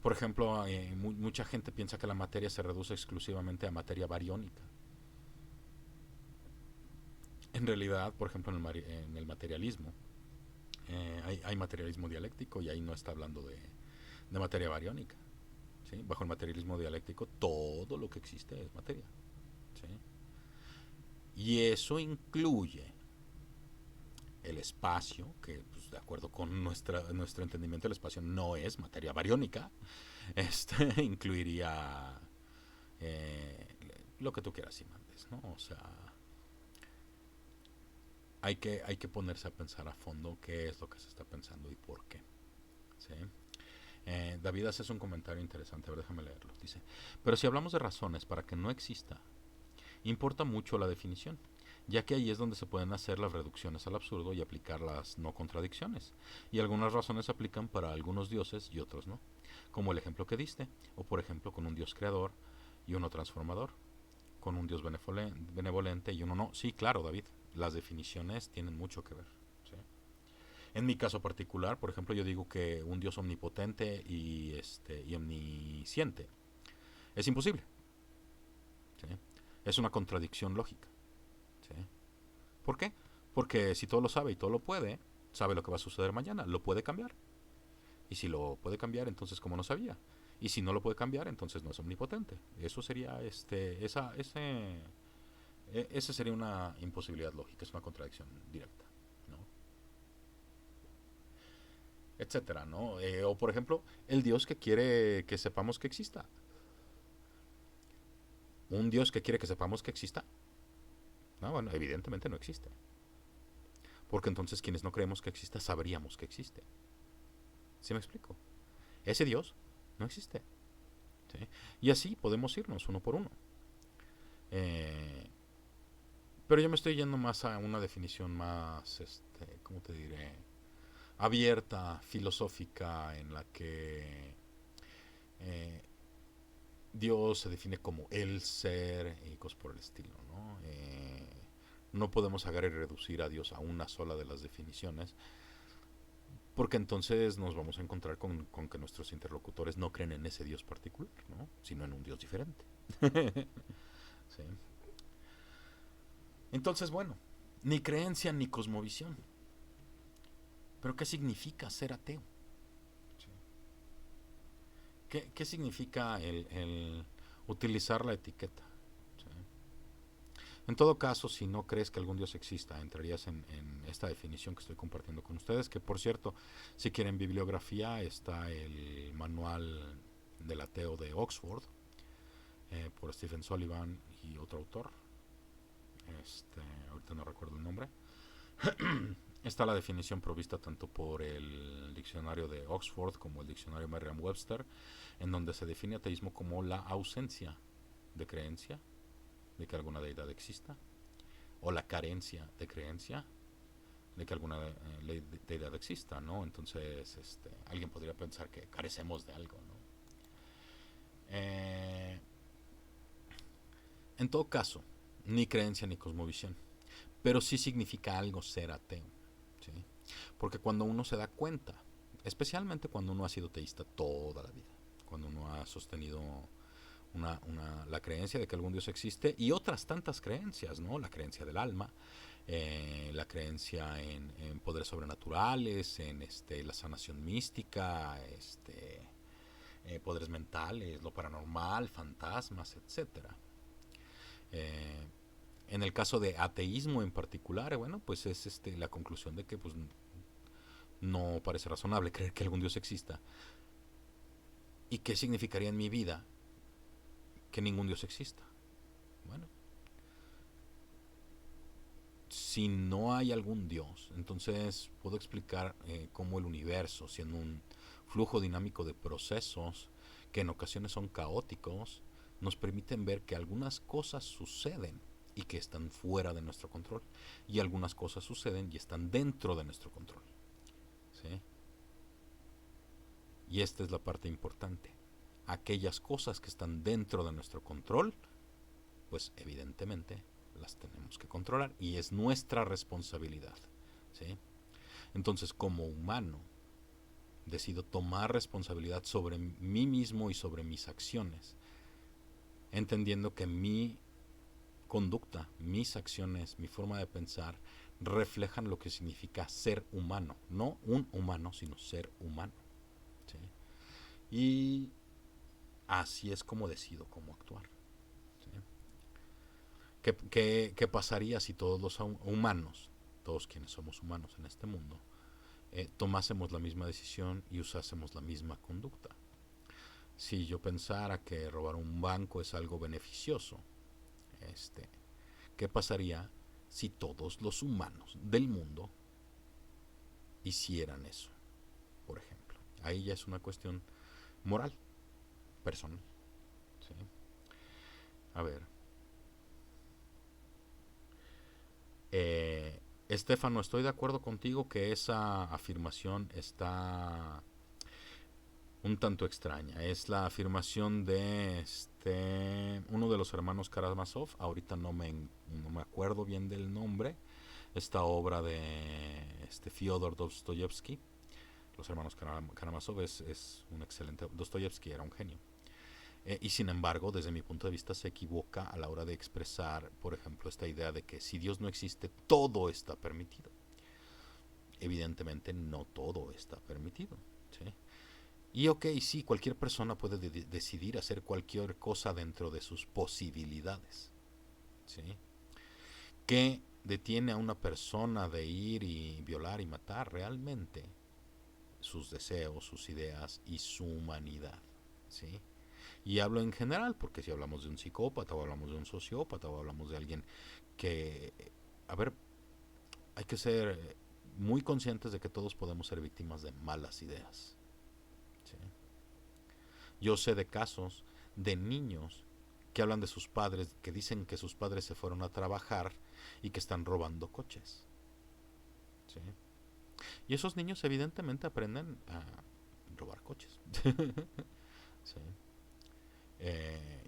Por ejemplo, mucha gente piensa que la materia se reduce exclusivamente a materia bariónica. En realidad, por ejemplo, en el materialismo, hay materialismo dialéctico y ahí no está hablando de materia bariónica. ¿Sí? Bajo el materialismo dialéctico, todo lo que existe es materia. ¿Sí? Y eso incluye el espacio, que pues, de acuerdo con nuestro entendimiento, el espacio no es materia bariónica. Incluiría eh, lo que tú quieras y mandes, ¿no? O sea, hay que ponerse a pensar a fondo qué es lo que se está pensando y por qué. ¿Sí? David hace un comentario interesante, a ver, déjame leerlo. Dice, pero si hablamos de razones para que no exista, importa mucho la definición, ya que ahí es donde se pueden hacer las reducciones al absurdo y aplicar las no contradicciones. Y algunas razones se aplican para algunos dioses y otros no, como el ejemplo que diste, o por ejemplo con un dios creador y uno transformador, con un dios benevolente y uno no. Sí, claro, David, las definiciones tienen mucho que ver. ¿Sí? En mi caso particular, por ejemplo, yo digo que un Dios omnipotente y omnisciente es imposible. ¿Sí? Es una contradicción lógica. ¿Sí? ¿Por qué? Porque si todo lo sabe y todo lo puede, sabe lo que va a suceder mañana, lo puede cambiar. Y si lo puede cambiar, entonces como no sabía. Y si no lo puede cambiar, entonces no es omnipotente. Eso sería ese sería una imposibilidad lógica, es una contradicción directa, ¿no? Etcétera, ¿no? O por ejemplo, el Dios que quiere que sepamos que exista. Un Dios que quiere que sepamos que exista. No, bueno, evidentemente no existe. Porque entonces quienes no creemos que exista sabríamos que existe. ¿Sí me explico? Ese Dios no existe. ¿Sí? Y así podemos irnos uno por uno. Eh, pero yo me estoy yendo más a una definición más, ¿cómo te diré? Abierta, filosófica, en la que eh, Dios se define como el ser y cosas por el estilo, ¿no? No podemos agarrar y reducir a Dios a una sola de las definiciones, porque entonces nos vamos a encontrar con que nuestros interlocutores no creen en ese Dios particular, ¿no? Sino en un Dios diferente. ¿Sí? Entonces, bueno, Ni creencia ni cosmovisión. Pero ¿qué significa ser ateo? ¿Qué significa el utilizar la etiqueta? ¿Sí? En todo caso, si no crees que algún Dios exista, entrarías en esta definición que estoy compartiendo con ustedes, que por cierto, si quieren bibliografía, está el manual del ateo de Oxford, por Stephen Sullivan y otro autor, ahorita no recuerdo el nombre. Está la definición provista tanto por el diccionario de Oxford como el diccionario Merriam-Webster, en donde se define ateísmo como la ausencia de creencia de que alguna deidad exista, o la carencia de creencia de que alguna deidad exista, ¿no? Entonces, alguien podría pensar que carecemos de algo, ¿no? En todo caso, ni creencia ni cosmovisión, pero sí significa algo ser ateo, ¿sí? Porque cuando uno se da cuenta, especialmente cuando uno ha sido teísta toda la vida, cuando uno ha sostenido la creencia de que algún Dios existe y otras tantas creencias, ¿no? La creencia del alma, la creencia en poderes sobrenaturales, en la sanación mística, poderes mentales, lo paranormal, fantasmas, etcétera. En el caso de ateísmo en particular, bueno, pues es la conclusión de que pues no parece razonable creer que algún Dios exista. ¿Y qué significaría en mi vida que ningún Dios exista? Bueno, si no hay algún Dios, entonces puedo explicar cómo el universo, siendo un flujo dinámico de procesos que en ocasiones son caóticos, nos permiten ver que algunas cosas suceden y que están fuera de nuestro control, y algunas cosas suceden y están dentro de nuestro control, ¿sí? Y esta es la parte importante. Aquellas cosas que están dentro de nuestro control, pues evidentemente las tenemos que controlar y es nuestra responsabilidad, ¿sí? Entonces, como humano, decido tomar responsabilidad sobre mí mismo y sobre mis acciones, entendiendo que mi conducta, mis acciones, mi forma de pensar reflejan lo que significa ser humano, no un humano, sino ser humano, ¿sí? Y así es como decido cómo actuar, ¿sí? ¿Qué pasaría si todos los humanos, todos quienes somos humanos en este mundo, tomásemos la misma decisión y usásemos la misma conducta? Si yo pensara que robar un banco es algo beneficioso, ¿qué pasaría si todos los humanos del mundo hicieran eso, por ejemplo? Ahí ya es una cuestión moral, personal, ¿sí? A ver, Estefano, estoy de acuerdo contigo que esa afirmación está un tanto extraña. Es la afirmación de uno de los hermanos Karamazov. Ahorita no me acuerdo bien del nombre. Esta obra de Fyodor Dostoyevsky. Los hermanos Karamazov es un excelente. Dostoyevsky era un genio. Y sin embargo, desde mi punto de vista, se equivoca a la hora de expresar, por ejemplo, esta idea de que si Dios no existe, todo está permitido. Evidentemente, no todo está permitido, ¿sí? Y ok, sí, cualquier persona puede decidir hacer cualquier cosa dentro de sus posibilidades, ¿sí? ¿Qué detiene a una persona de ir y violar y matar realmente? Sus deseos, sus ideas y su humanidad, ¿sí? Y hablo en general, porque si hablamos de un psicópata o hablamos de un sociópata o hablamos de alguien que, a ver, hay que ser muy conscientes de que todos podemos ser víctimas de malas ideas, ¿sí? Yo sé de casos de niños que hablan de sus padres, que dicen que sus padres se fueron a trabajar y que están robando coches, ¿sí? Y esos niños evidentemente aprenden a robar coches, ¿sí?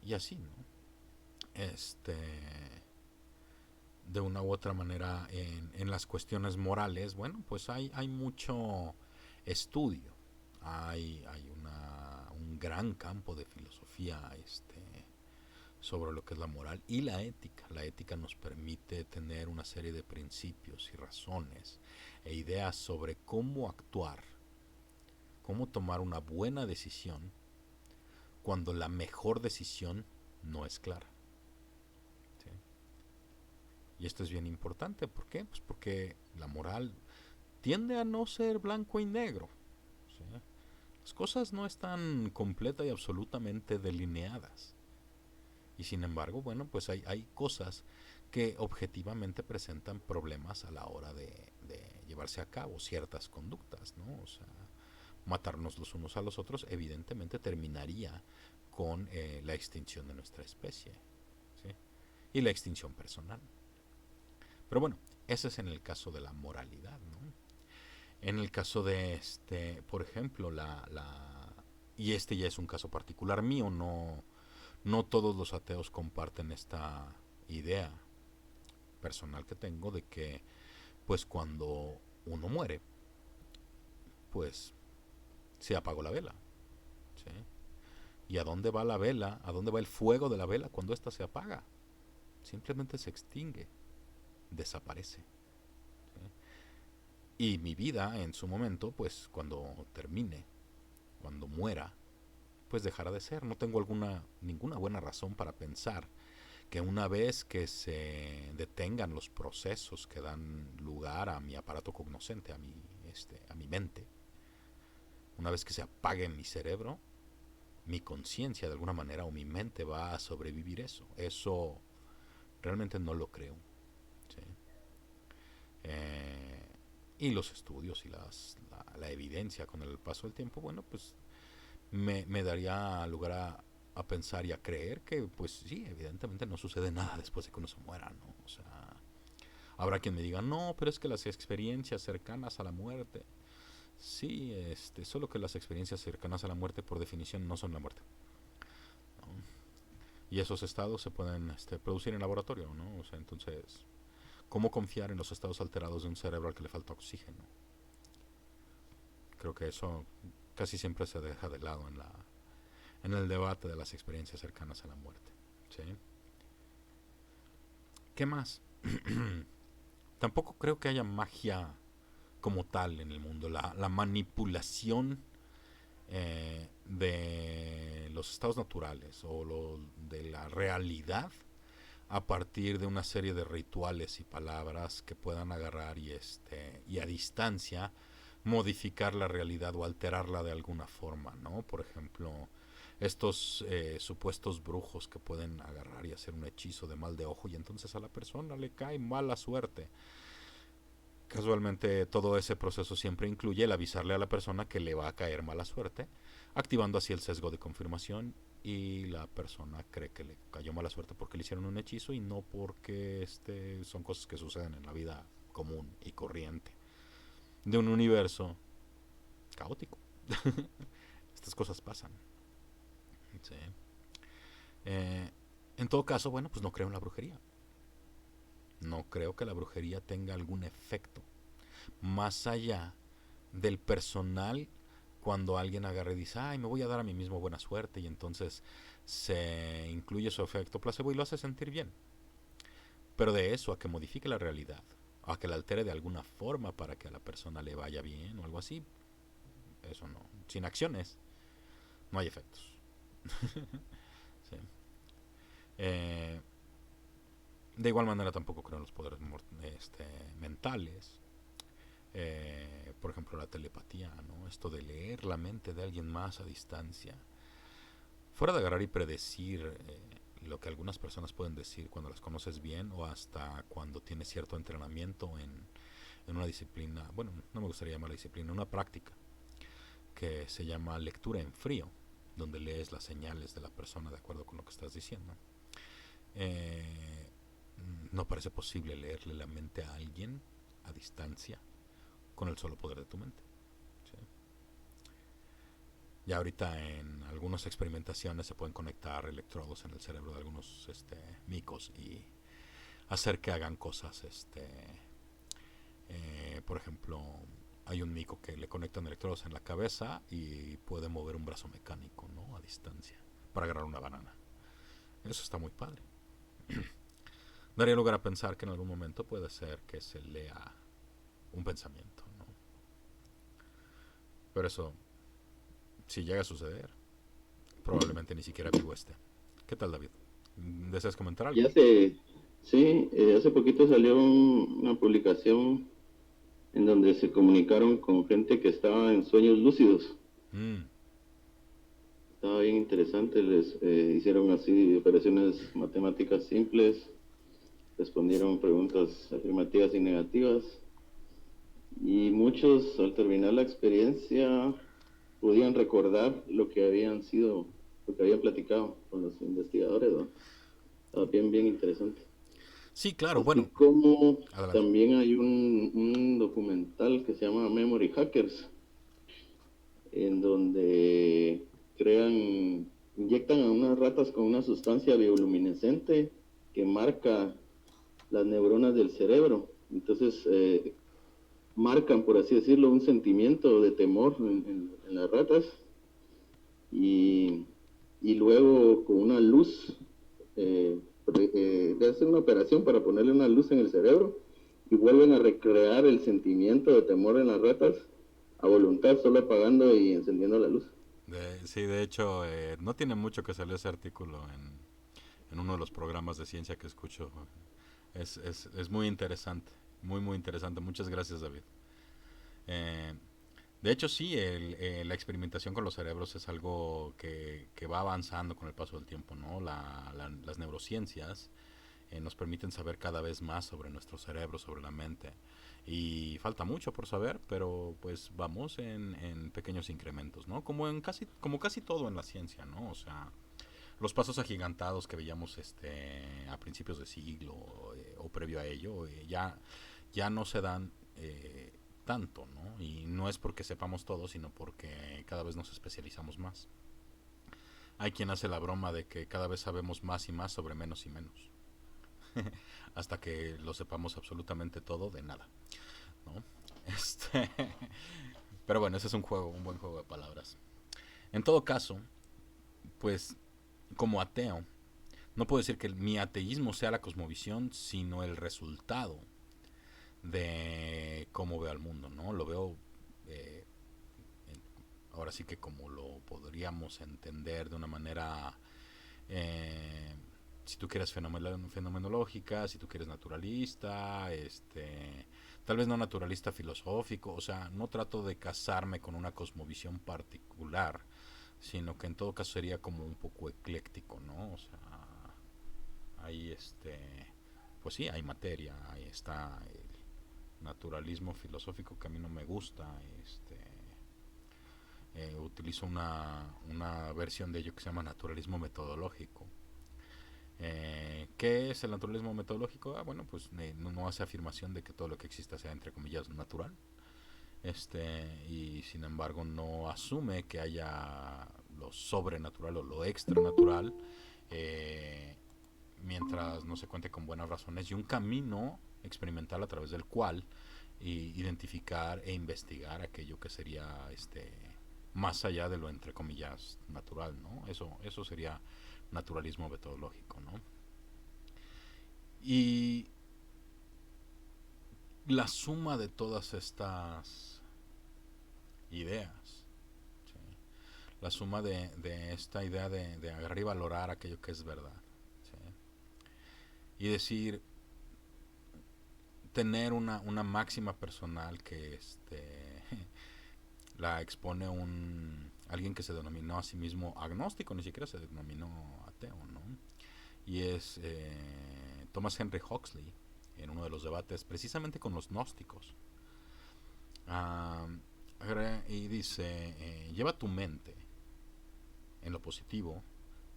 Y así, ¿no? De una u otra manera en las cuestiones morales, bueno, pues hay mucho estudio, hay un gran campo de filosofía sobre lo que es la moral y la ética. La ética nos permite tener una serie de principios y razones e ideas sobre cómo actuar, cómo tomar una buena decisión cuando la mejor decisión no es clara. ¿Sí? Y esto es bien importante. ¿Por qué? Pues porque la moral tiende a no ser blanco y negro. ¿Sí? Las cosas no están completa y absolutamente delineadas. Y sin embargo, bueno, pues hay cosas que objetivamente presentan problemas a la hora de llevarse a cabo ciertas conductas, ¿no? O sea, matarnos los unos a los otros evidentemente terminaría con la extinción de nuestra especie, ¿sí? Y la extinción personal. Pero bueno, ese es en el caso de la moralidad, ¿no? En el caso de por ejemplo, y este ya es un caso particular mío, no todos los ateos comparten esta idea personal que tengo de que, pues cuando uno muere, pues se apagó la vela, ¿sí? ¿Y a dónde va la vela? ¿A dónde va el fuego de la vela cuando ésta se apaga? Simplemente se extingue, desaparece. ¿Sí? Y mi vida en su momento, pues cuando termine, cuando muera, pues dejará de ser. No tengo ninguna buena razón para pensar que una vez que se detengan los procesos que dan lugar a mi aparato cognoscente, a mi mente, una vez que se apague mi cerebro, mi conciencia de alguna manera o mi mente va a sobrevivir eso. Eso realmente no lo creo. ¿Sí? Eh, y los estudios y la evidencia con el paso del tiempo, bueno, pues me daría lugar a pensar y a creer que, pues sí, evidentemente no sucede nada después de que uno se muera, ¿no? O sea, habrá quien me diga, no, pero es que las experiencias cercanas a la muerte, sí, solo que las experiencias cercanas a la muerte por definición no son la muerte, ¿no? Y esos estados se pueden producir en laboratorio, ¿no? O sea, entonces, ¿cómo confiar en los estados alterados de un cerebro al que le falta oxígeno? Creo que eso casi siempre se deja de lado en el debate de las experiencias cercanas a la muerte. ¿Sí? ¿Qué más? Tampoco creo que haya magia como tal en el mundo. La manipulación de los estados naturales o de la realidad a partir de una serie de rituales y palabras que puedan agarrar y a distancia modificar la realidad o alterarla de alguna forma, ¿no? Por ejemplo, estos supuestos brujos que pueden agarrar y hacer un hechizo de mal de ojo y entonces a la persona le cae mala suerte. Casualmente todo ese proceso siempre incluye el avisarle a la persona que le va a caer mala suerte, activando así el sesgo de confirmación y la persona cree que le cayó mala suerte porque le hicieron un hechizo y no porque son cosas que suceden en la vida común y corriente de un universo caótico. Estas cosas pasan. ¿Sí? Eh, en todo caso, bueno, pues no creo en la brujería. No creo que la brujería tenga algún efecto más allá del personal cuando alguien agarra y dice, ay, me voy a dar a mí mismo buena suerte y entonces se incluye su efecto placebo y lo hace sentir bien. Pero de eso a que modifique la realidad, a que la altere de alguna forma para que a la persona le vaya bien o algo así, eso no. Sin acciones no hay efectos. Sí. Eh, de igual manera tampoco creo en los poderes mentales. Por ejemplo, la telepatía, ¿no? Esto de leer la mente de alguien más a distancia. Fuera de agarrar y predecir lo que algunas personas pueden decir cuando las conoces bien o hasta cuando tienes cierto entrenamiento en una disciplina, bueno, no me gustaría llamarla disciplina, una práctica que se llama lectura en frío, donde lees las señales de la persona de acuerdo con lo que estás diciendo. Eh, no parece posible leerle la mente a alguien a distancia con el solo poder de tu mente. ¿Sí? Ya ahorita en algunas experimentaciones se pueden conectar electrodos en el cerebro de algunos micos y hacer que hagan cosas. Por ejemplo, hay un mico que le conectan electrodos en la cabeza y puede mover un brazo mecánico, ¿no? A distancia para agarrar una banana. Eso está muy padre. Daría lugar a pensar que en algún momento puede ser que se lea un pensamiento, ¿no? Pero eso, si llega a suceder, probablemente ni siquiera vivo esté. ¿Qué tal, David? ¿Deseas comentar Y algo? hace poquito salió una publicación en donde se comunicaron con gente que estaba en sueños lúcidos. Mm, Estaba bien interesante, les hicieron así operaciones matemáticas simples, respondieron preguntas afirmativas y negativas, y muchos al terminar la experiencia podían recordar lo que habían platicado con los investigadores, ¿no? Estaba bien interesante. sí, claro, bueno, Así como adelante. también hay un documental que se llama Memory Hackers, en donde inyectan a unas ratas con una sustancia bioluminescente que marca las neuronas del cerebro. Entonces, marcan, por así decirlo, un sentimiento de temor en las ratas, y, y luego con una luz, hacen una operación para ponerle una luz en el cerebro y vuelven a recrear el sentimiento de temor en las ratas a voluntad, solo apagando y encendiendo la luz. Sí, de hecho, no tiene mucho que salió ese artículo en uno de los programas de ciencia que escucho. Es muy interesante, muy interesante. Muchas gracias, David. Eh, de hecho, sí, la experimentación con los cerebros es algo que va avanzando con el paso del tiempo, ¿no? Las neurociencias nos permiten saber cada vez más sobre nuestro cerebro, sobre la mente. Y falta mucho por saber, pero pues vamos en pequeños incrementos, ¿no? Como casi todo en la ciencia, ¿no? O sea, los pasos agigantados que veíamos a principios de siglo o previo a ello ya no se dan tanto, ¿no? Y no es porque sepamos todo, sino porque cada vez nos especializamos más. Hay quien hace la broma de que cada vez sabemos más y más sobre menos y menos, hasta que lo sepamos absolutamente todo de nada, ¿no? Este, pero bueno, ese es un buen juego de palabras. En todo caso, pues como ateo, no puedo decir que mi ateísmo sea la cosmovisión, sino el resultado de cómo veo al mundo, ¿no? Lo veo eh, ahora sí que como lo podríamos entender de una manera, eh, si tú quieres fenomenológica, si tú quieres naturalista, tal vez no naturalista filosófico, o sea, no trato de casarme con una cosmovisión particular, sino que en todo caso sería como un poco ecléctico, ¿no? O sea, ahí pues sí, hay materia, ahí está el naturalismo filosófico que a mí no me gusta, utilizo una versión de ello que se llama naturalismo metodológico. ¿Qué es el naturalismo metodológico? Bueno, pues no hace afirmación de que todo lo que exista sea, entre comillas, natural. Y sin embargo no asume que haya lo sobrenatural o lo extranatural, eh, mientras no se cuente con buenas razones y un camino experimental a través del cual identificar e investigar aquello que sería más allá de lo entre comillas natural, ¿no? Eso sería naturalismo metodológico, ¿no? Y la suma de todas estas ideas, ¿sí? La suma de esta idea de agarrar y valorar aquello que es verdad, ¿sí? Y decir, tener una máxima personal que la expone alguien que se denominó a sí mismo agnóstico, ni siquiera se denominó ateo, ¿no? Y es Thomas Henry Huxley, en uno de los debates precisamente con los gnósticos. Ah, y dice, lleva tu mente en lo positivo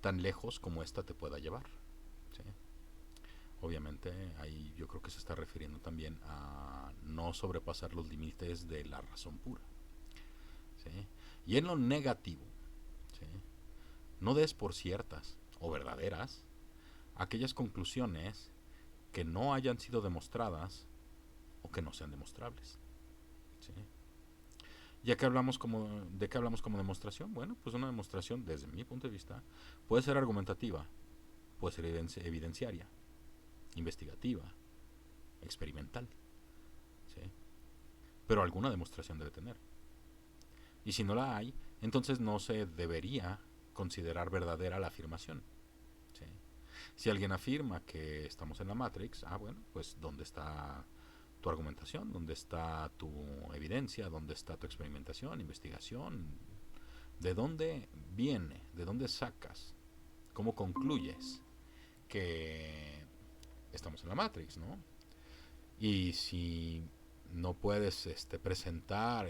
tan lejos como ésta te pueda llevar, ¿sí? Obviamente ahí yo creo que se está refiriendo también a no sobrepasar los límites de la razón pura, ¿sí? Y en lo negativo, ¿sí? No des por ciertas o verdaderas aquellas conclusiones que no hayan sido demostradas o que no sean demostrables, ¿sí? Ya que ¿de qué hablamos como demostración? Bueno, pues una demostración, desde mi punto de vista, puede ser argumentativa, puede ser evidenciaria, investigativa, experimental, ¿sí? Pero alguna demostración debe tener. Y si no la hay, entonces no se debería considerar verdadera la afirmación, ¿sí? Si alguien afirma que estamos en la Matrix, bueno, pues ¿dónde está tu argumentación? ¿Dónde está tu evidencia? ¿Dónde está tu experimentación, investigación? ¿De dónde viene? ¿De dónde sacas? ¿Cómo concluyes que estamos en la Matrix, ¿no? Y si no puedes presentar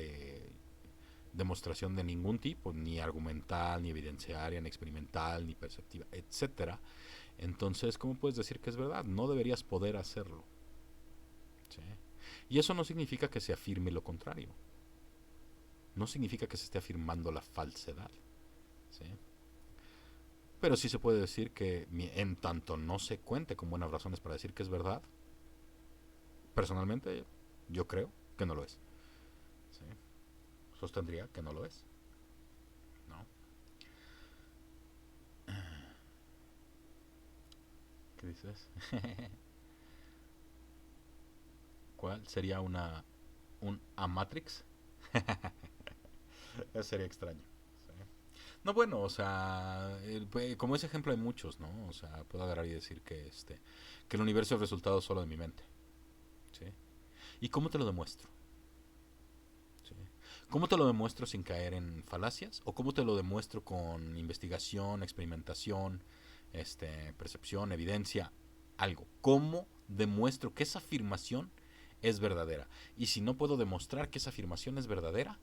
demostración de ningún tipo, ni argumental, ni evidenciaria, ni experimental, ni perceptiva, etcétera, entonces, ¿cómo puedes decir que es verdad? No deberías poder hacerlo, ¿sí? Y eso no significa que se afirme lo contrario. No significa que se esté afirmando la falsedad, ¿sí? Pero sí se puede decir que en tanto no se cuente con buenas razones para decir que es verdad, personalmente yo creo que no lo es, ¿sí? Sostendría que no lo es, ¿no? ¿Qué dices? ¿Cuál sería un Amatrix? Eso sería extraño, ¿sí? No, bueno, o sea, como ese ejemplo hay muchos, ¿no? O sea, puedo agarrar y decir que el universo es resultado solo de mi mente, ¿sí? ¿Y cómo te lo demuestro? ¿Sí? ¿Cómo te lo demuestro sin caer en falacias? ¿O cómo te lo demuestro con investigación, experimentación, percepción, evidencia, algo? ¿Cómo demuestro que esa afirmación es verdadera? Y si no puedo demostrar que esa afirmación es verdadera,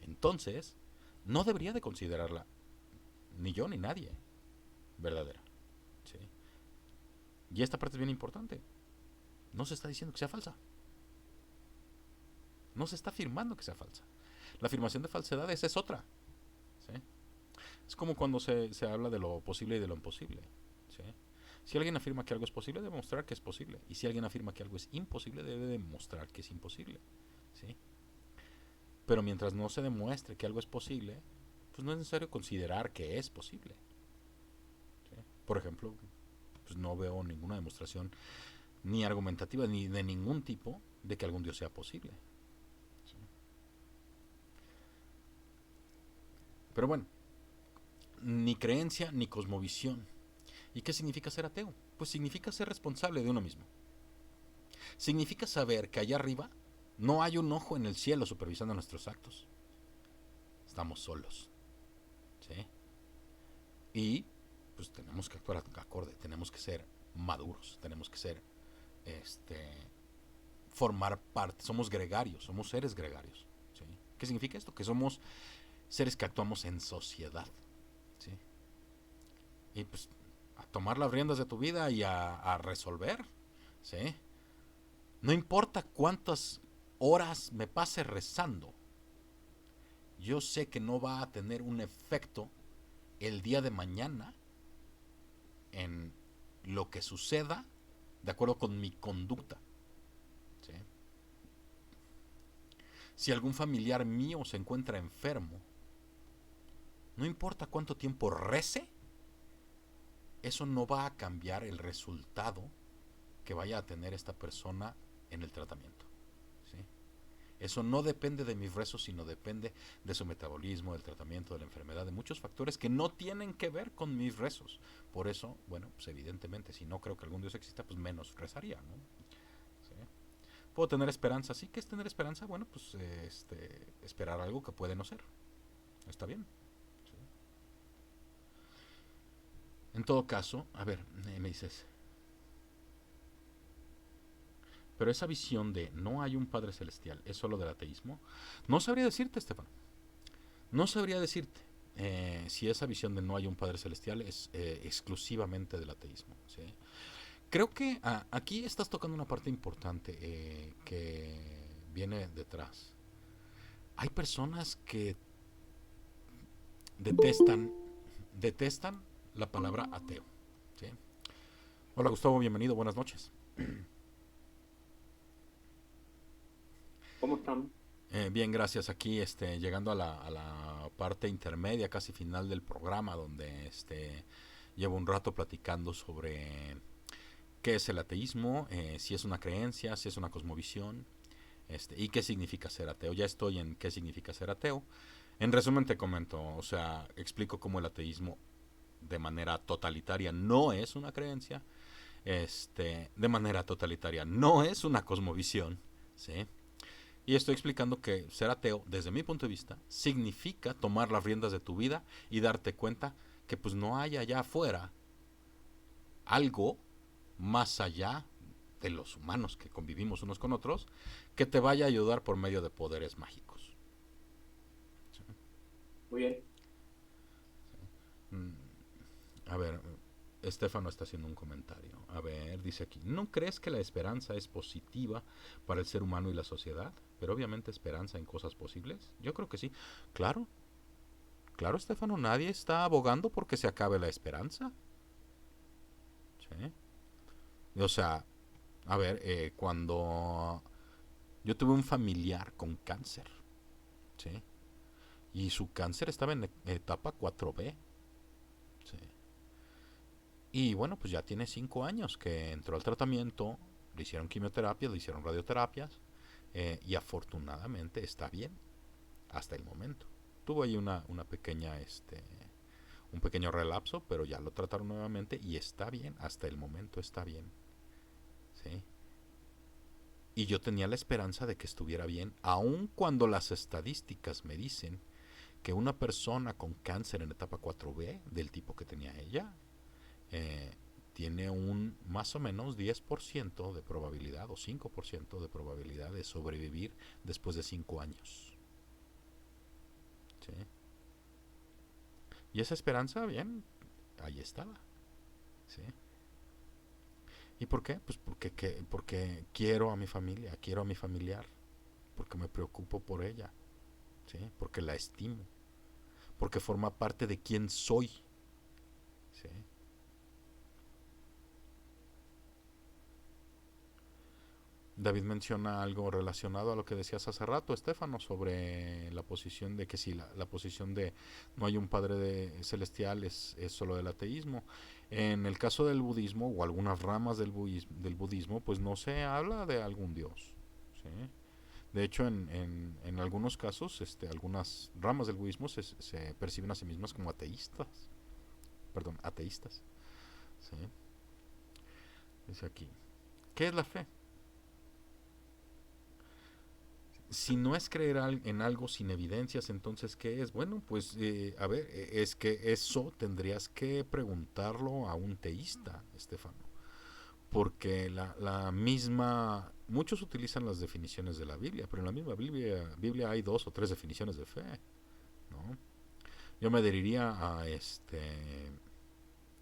entonces no debería de considerarla, ni yo ni nadie, verdadera, ¿sí? Y esta parte es bien importante. No se está diciendo que sea falsa. No se está afirmando que sea falsa. La afirmación de falsedades es otra, ¿sí? Es como cuando se habla de lo posible y de lo imposible, ¿sí? Si alguien afirma que algo es posible, debe demostrar que es posible. Y si alguien afirma que algo es imposible, debe demostrar que es imposible, ¿sí? Pero mientras no se demuestre que algo es posible, pues no es necesario considerar que es posible, ¿sí? Por ejemplo, pues no veo ninguna demostración ni argumentativa ni de ningún tipo de que algún Dios sea posible, ¿sí? Pero bueno, ni creencia ni cosmovisión. ¿Y qué significa ser ateo? Pues significa ser responsable de uno mismo. Significa saber que allá arriba no hay un ojo en el cielo supervisando nuestros actos. Estamos solos, ¿sí? Y pues tenemos que actuar acorde, tenemos que ser maduros, tenemos que ser, formar parte, somos gregarios, somos seres gregarios, ¿sí? ¿Qué significa esto? Que somos seres que actuamos en sociedad, ¿sí? Y pues a tomar las riendas de tu vida y a resolver, ¿sí? No importa cuántas horas me pase rezando, yo sé que no va a tener un efecto el día de mañana en lo que suceda de acuerdo con mi conducta, ¿sí? Si algún familiar mío se encuentra enfermo, no importa cuánto tiempo rece, eso no va a cambiar el resultado que vaya a tener esta persona en el tratamiento, ¿sí? Eso no depende de mis rezos, sino depende de su metabolismo, del tratamiento de la enfermedad, de muchos factores que no tienen que ver con mis rezos. Por eso, bueno, pues evidentemente, si no creo que algún Dios exista, pues menos rezaría, ¿no? ¿Sí? Puedo tener esperanza, ¿sí? ¿Qué es tener esperanza? Bueno, pues esperar algo que puede no ser. Está bien. ¿Sí? En todo caso, a ver, me dices, pero esa visión de no hay un Padre Celestial es solo del ateísmo. No sabría decirte, Estefano. No sabría decirte si esa visión de no hay un Padre Celestial es exclusivamente del ateísmo, ¿sí? Creo que aquí estás tocando una parte importante que viene detrás. Hay personas que detestan, detestan la palabra ateo, ¿sí? Hola Gustavo, bienvenido, buenas noches. ¿Cómo están? Bien, gracias. Aquí, llegando a la parte intermedia, casi final del programa, donde llevo un rato platicando sobre qué es el ateísmo, si es una creencia, si es una cosmovisión, y qué significa ser ateo. Ya estoy en qué significa ser ateo. En resumen te comento, o sea, explico cómo el ateísmo de manera totalitaria no es una creencia, de manera totalitaria no es una cosmovisión, ¿sí? Y estoy explicando que ser ateo, desde mi punto de vista, significa tomar las riendas de tu vida y darte cuenta que pues no hay allá afuera algo más allá de los humanos que convivimos unos con otros que te vaya a ayudar por medio de poderes mágicos. ¿Sí? Muy bien. A ver, Estefano está haciendo un comentario. A ver, dice aquí, ¿no crees que la esperanza es positiva para el ser humano y la sociedad? Pero obviamente esperanza en cosas posibles. Yo creo que sí. Claro, claro, Estefano, nadie está abogando porque se acabe la esperanza. ¿Sí? O sea, a ver, cuando yo tuve un familiar con cáncer, ¿sí? Y su cáncer estaba en etapa 4B, ¿sí? Y bueno, pues ya tiene 5 años que entró al tratamiento, le hicieron quimioterapia, le hicieron radioterapias, y afortunadamente está bien hasta el momento. Tuvo ahí una pequeña, un pequeño relapso, pero ya lo trataron nuevamente y está bien, hasta el momento está bien, ¿sí? Y yo tenía la esperanza de que estuviera bien, aun cuando las estadísticas me dicen que una persona con cáncer en etapa 4B, del tipo que tenía ella, eh, tiene un más o menos 10% de probabilidad o 5% de probabilidad de sobrevivir después de 5 años. ¿Sí? Y esa esperanza, bien, ahí estaba. ¿Sí? ¿Y por qué? Pues porque quiero a mi familia, quiero a mi familiar, porque me preocupo por ella, ¿sí? Porque la estimo, porque forma parte de quién soy. ¿Sí? David menciona algo relacionado a lo que decías hace rato, Estefano, sobre la posición de que si la posición de no hay un celestial es solo del ateísmo. En el caso del budismo o algunas ramas del budismo, pues no se habla de algún dios. ¿Sí? De hecho, en algunos casos, algunas ramas del budismo se perciben a sí mismas como ateístas. Perdón, ateístas. ¿Sí? Dice aquí, ¿qué es la fe? Si no es creer en algo sin evidencias, entonces ¿qué es? Bueno, pues a ver, es que eso tendrías que preguntarlo a un teísta, Estefano, porque la misma, muchos utilizan las definiciones de la Biblia, pero en la misma Biblia hay 2 o 3 definiciones de fe, ¿no? Yo me dirigiría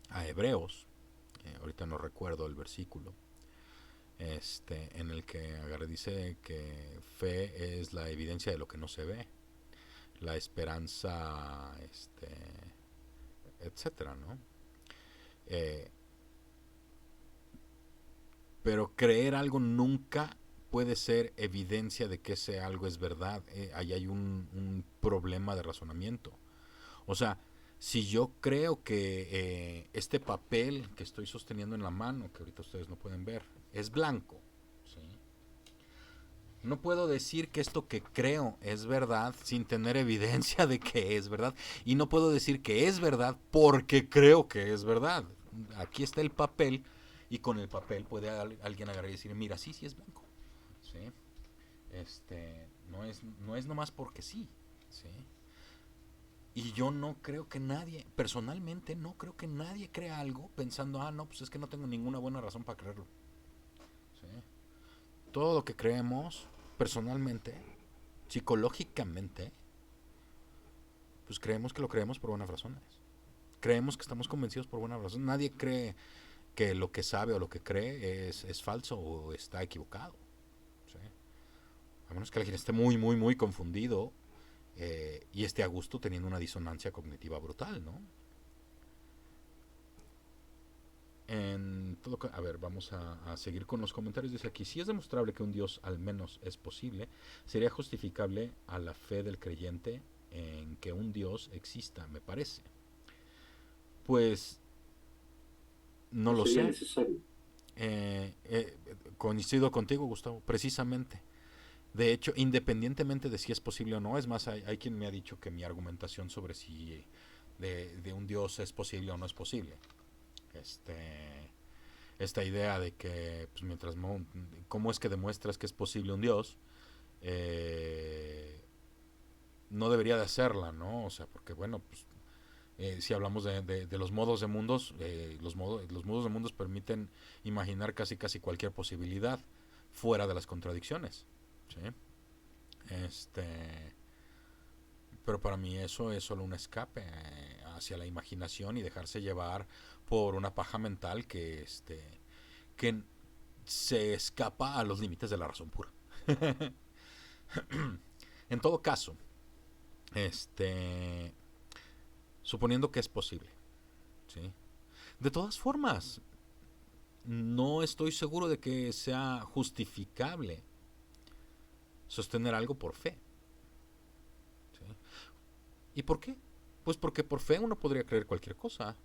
a Hebreos, ahorita no recuerdo el versículo, en el que dice que fe es la evidencia de lo que no se ve, la esperanza, etcétera, ¿no? Eh, pero creer algo nunca puede ser evidencia de que ese algo es verdad. Ahí hay un problema de razonamiento. O sea, si yo creo que este papel que estoy sosteniendo en la mano, que ahorita ustedes no pueden ver, es blanco, ¿sí? No puedo decir que esto que creo es verdad sin tener evidencia de que es verdad. Y no puedo decir que es verdad porque creo que es verdad. Aquí está el papel y con el papel puede alguien agarrar y decir, mira, sí, sí es blanco. ¿Sí? No es nomás porque sí. ¿Sí? Y yo no creo que nadie, personalmente no creo que nadie crea algo pensando, no, pues es que no tengo ninguna buena razón para creerlo. ¿Sí? Todo lo que creemos, personalmente, psicológicamente, pues creemos que lo creemos por buenas razones. Creemos que estamos convencidos por buenas razones. Nadie cree que lo que sabe o lo que cree es falso o está equivocado. ¿Sí? A menos que alguien esté muy, muy, muy confundido y esté a gusto teniendo una disonancia cognitiva brutal, ¿no? A ver, vamos a seguir con los comentarios. Dice aquí, si es demostrable que un Dios al menos es posible, sería justificable a la fe del creyente en que un Dios exista, me parece. Pues No no lo sería sé. necesario. Coincido contigo, Gustavo, precisamente. De hecho, independientemente de si es posible o no, es más, hay quien me ha dicho que mi argumentación sobre si de un Dios es posible o no es posible. Este, esta idea de que, pues, ¿cómo es que demuestras que es posible un Dios? Eh, no debería de hacerla, ¿no? O sea, porque, bueno, pues, si hablamos de los modos de mundos, los modos de mundos permiten imaginar casi cualquier posibilidad fuera de las contradicciones, ¿sí? Este, pero para mí eso es solo un escape hacia la imaginación y dejarse llevar por una paja mental que se escapa a los límites de la razón pura. En todo caso, este, suponiendo que es posible, ¿sí? De todas formas, no estoy seguro de que sea justificable sostener algo por fe, ¿sí? ¿Y por qué? Pues porque por fe uno podría creer cualquier cosa.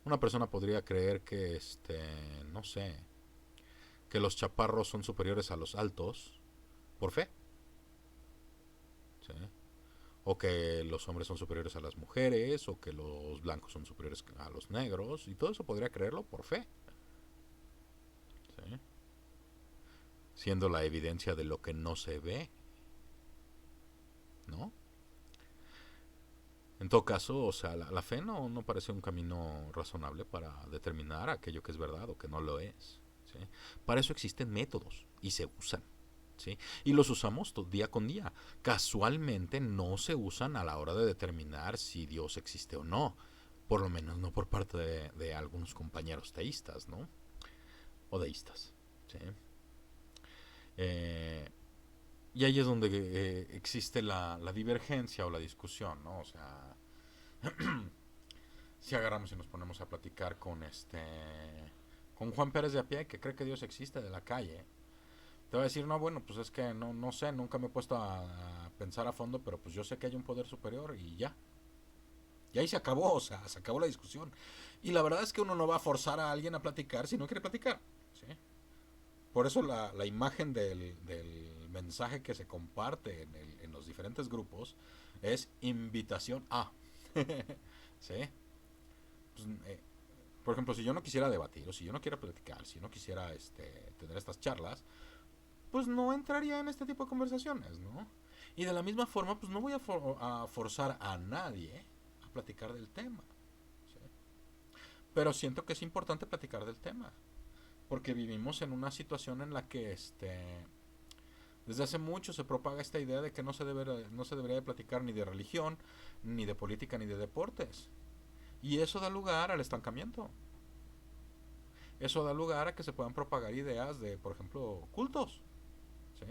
Una persona podría creer que, no sé, que los chaparros son superiores a los altos por fe, ¿sí? O que los hombres son superiores a las mujeres, o que los blancos son superiores a los negros, y todo eso podría creerlo por fe, ¿sí? Siendo la evidencia de lo que no se ve, ¿no? En todo caso, o sea, la fe no parece un camino razonable para determinar aquello que es verdad o que no lo es, ¿sí? Para eso existen métodos y se usan, ¿sí? Y los usamos día con día. Casualmente no se usan a la hora de determinar si Dios existe o no. Por lo menos no por parte de algunos compañeros teístas, ¿no? O deístas, ¿sí? Eh, y ahí es donde existe la divergencia o la discusión, ¿no? O sea, si agarramos y nos ponemos a platicar con Juan Pérez de a pie, que cree que Dios existe de la calle, te va a decir, no, bueno, pues es que no sé, nunca me he puesto a pensar a fondo, pero pues yo sé que hay un poder superior y ya. Y ahí se acabó, o sea, se acabó la discusión. Y la verdad es que uno no va a forzar a alguien a platicar si no quiere platicar, ¿sí? Por eso la imagen del mensaje que se comparte en los diferentes grupos es invitación a. ¿Sí? Pues, por ejemplo, si yo no quisiera debatir, o si yo no quiero platicar, si yo no quisiera tener estas charlas, pues no entraría en este tipo de conversaciones, ¿no? Y de la misma forma, pues no voy a forzar a nadie a platicar del tema, ¿sí? Pero siento que es importante platicar del tema, porque vivimos en una situación en la que desde hace mucho se propaga esta idea de que no se debería de platicar ni de religión, ni de política, ni de deportes. Y eso da lugar al estancamiento. Eso da lugar a que se puedan propagar ideas de, por ejemplo, cultos, ¿sí?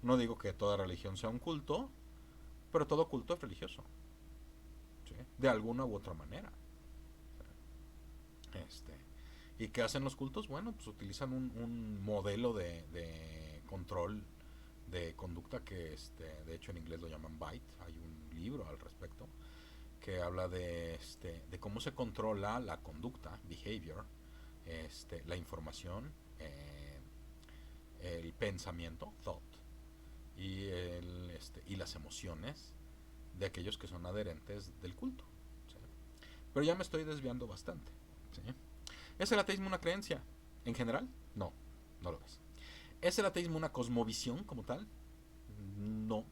No digo que toda religión sea un culto, pero todo culto es religioso, ¿sí? De alguna u otra manera. Este, ¿Y qué hacen los cultos? Bueno, pues utilizan un modelo de control de conducta que, de hecho en inglés lo llaman BITE. Hay un libro al respecto que habla de cómo se controla la conducta, behavior, la información, el pensamiento, thought, y las emociones de aquellos que son adherentes del culto, ¿sí? Pero ya me estoy desviando bastante, ¿sí? ¿Es el ateísmo una creencia en general? No, no lo es. ¿Es el ateísmo una cosmovisión como tal? No.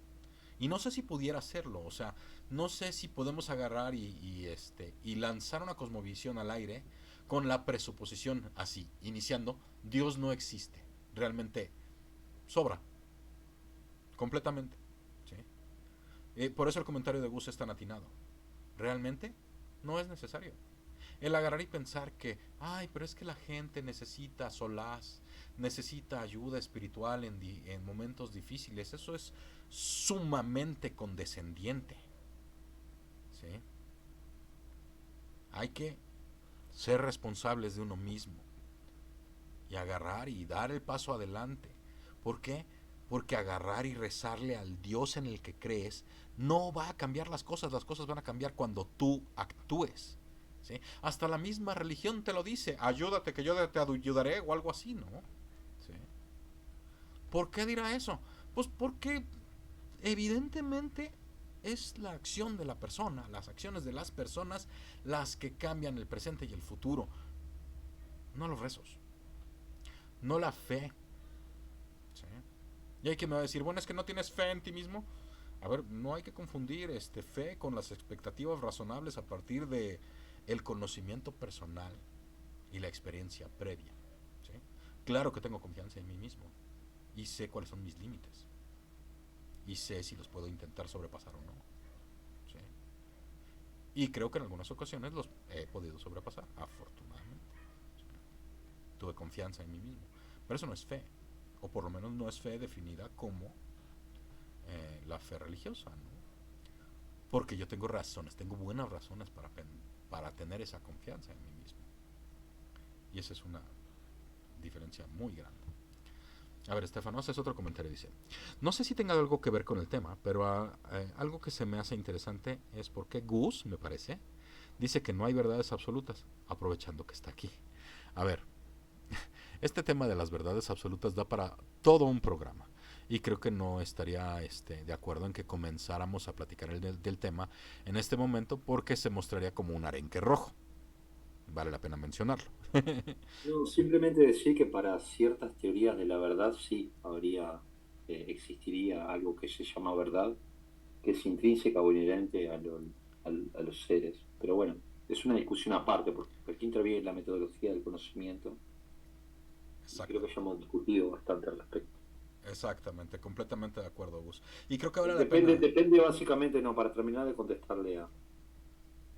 Y no sé si pudiera hacerlo, o sea, no sé si podemos agarrar y lanzar una cosmovisión al aire con la presuposición así, iniciando, Dios no existe. Realmente sobra, completamente, ¿sí? Por eso el comentario de Gus es tan atinado. Realmente no es necesario. El agarrar y pensar que, ay, pero es que la gente necesita solaz, necesita ayuda espiritual en momentos difíciles, eso es sumamente condescendiente, ¿sí? Hay que ser responsables de uno mismo y agarrar y dar el paso adelante. ¿Por qué? Porque agarrar y rezarle al Dios en el que crees no va a cambiar las cosas van a cambiar cuando tú actúes. ¿sí? Hasta la misma religión te lo dice, ayúdate que yo te ayudaré o algo así, ¿no? ¿Sí? ¿Por qué dirá eso? Pues porque evidentemente es la acción de la persona, las acciones de las personas las que cambian el presente y el futuro, no los rezos, no la fe. ¿Sí? Y hay quien me va a decir, bueno, es que no tienes fe en ti mismo. A ver, no hay que confundir fe con las expectativas razonables a partir de el conocimiento personal y la experiencia previa. ¿Sí? Claro que tengo confianza en mí mismo y sé cuáles son mis límites y sé si los puedo intentar sobrepasar o no. ¿Sí? Y creo que en algunas ocasiones los he podido sobrepasar, afortunadamente. ¿Sí? Tuve confianza en mí mismo. Pero eso no es fe, o por lo menos no es fe definida como la fe religiosa, ¿no? Porque yo tengo razones, tengo buenas razones para tener esa confianza en mí mismo. Y esa es una diferencia muy grande. A ver, Estefano, haces otro comentario. Dice, no sé si tenga algo que ver con el tema, pero algo que se me hace interesante es por qué Gus, me parece, dice que no hay verdades absolutas, aprovechando que está aquí. A ver, este tema de las verdades absolutas da para todo un programa. Y creo que no estaría de acuerdo en que comenzáramos a platicar del tema en este momento porque se mostraría como un arenque rojo. Vale la pena mencionarlo. No, simplemente decir que para ciertas teorías de la verdad sí existiría algo que se llama verdad, que es intrínseca o inherente a los seres. Pero bueno, es una discusión aparte, porque aquí interviene la metodología del conocimiento y creo Exacto. que ya hemos discutido bastante al respecto. Exactamente, completamente de acuerdo, Gus. Y creo que vale la Depende, pena. depende básicamente, no, para terminar de contestarle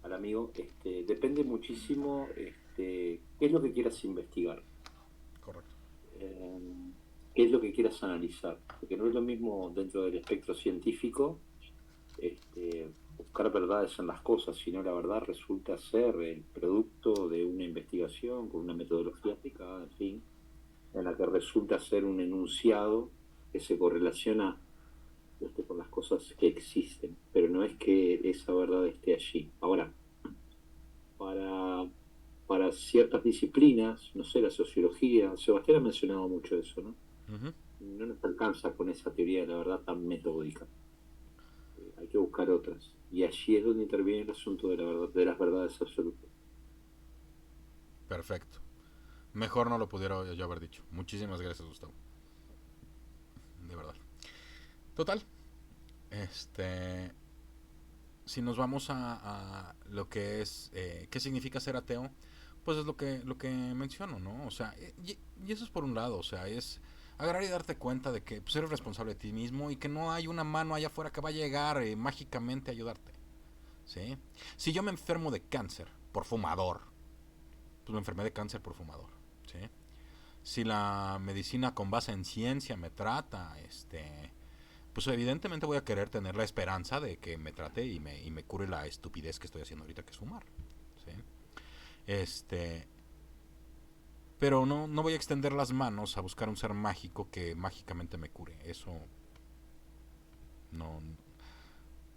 al amigo, depende muchísimo qué es lo que quieras investigar, Correcto. eh, qué es lo que quieras analizar, porque no es lo mismo dentro del espectro científico buscar verdades en las cosas, sino la verdad resulta ser el producto de una investigación con una metodología aplicada, en fin, en la que resulta ser un enunciado que se correlaciona con las cosas que existen, pero no es que esa verdad esté allí. Ahora, para, para ciertas disciplinas, no sé, la sociología, Sebastián ha mencionado mucho eso, ¿no? Ujú. No nos alcanza con esa teoría de la verdad tan metódica. Hay que buscar otras. Y allí es donde interviene el asunto de la verdad, de las verdades absolutas. Perfecto. Mejor no lo pudiera yo haber dicho. Muchísimas gracias, Gustavo. De verdad. Total. Este. Si nos vamos a lo que es. ¿Qué significa ser ateo? Pues es lo que menciono, ¿no? O sea, y eso es por un lado. O sea, es agarrar y darte cuenta de que pues, eres responsable de ti mismo y que no hay una mano allá afuera que va a llegar mágicamente a ayudarte. ¿Sí? Si yo me enfermo de cáncer por fumador, pues me enfermé de cáncer por fumador. ¿Sí? Si la medicina con base en ciencia me trata, pues evidentemente voy a querer tener la esperanza de que me trate y me cure la estupidez que estoy haciendo ahorita, que es fumar. ¿Sí? Este, pero no voy a extender las manos a buscar un ser mágico que mágicamente me cure. Eso no,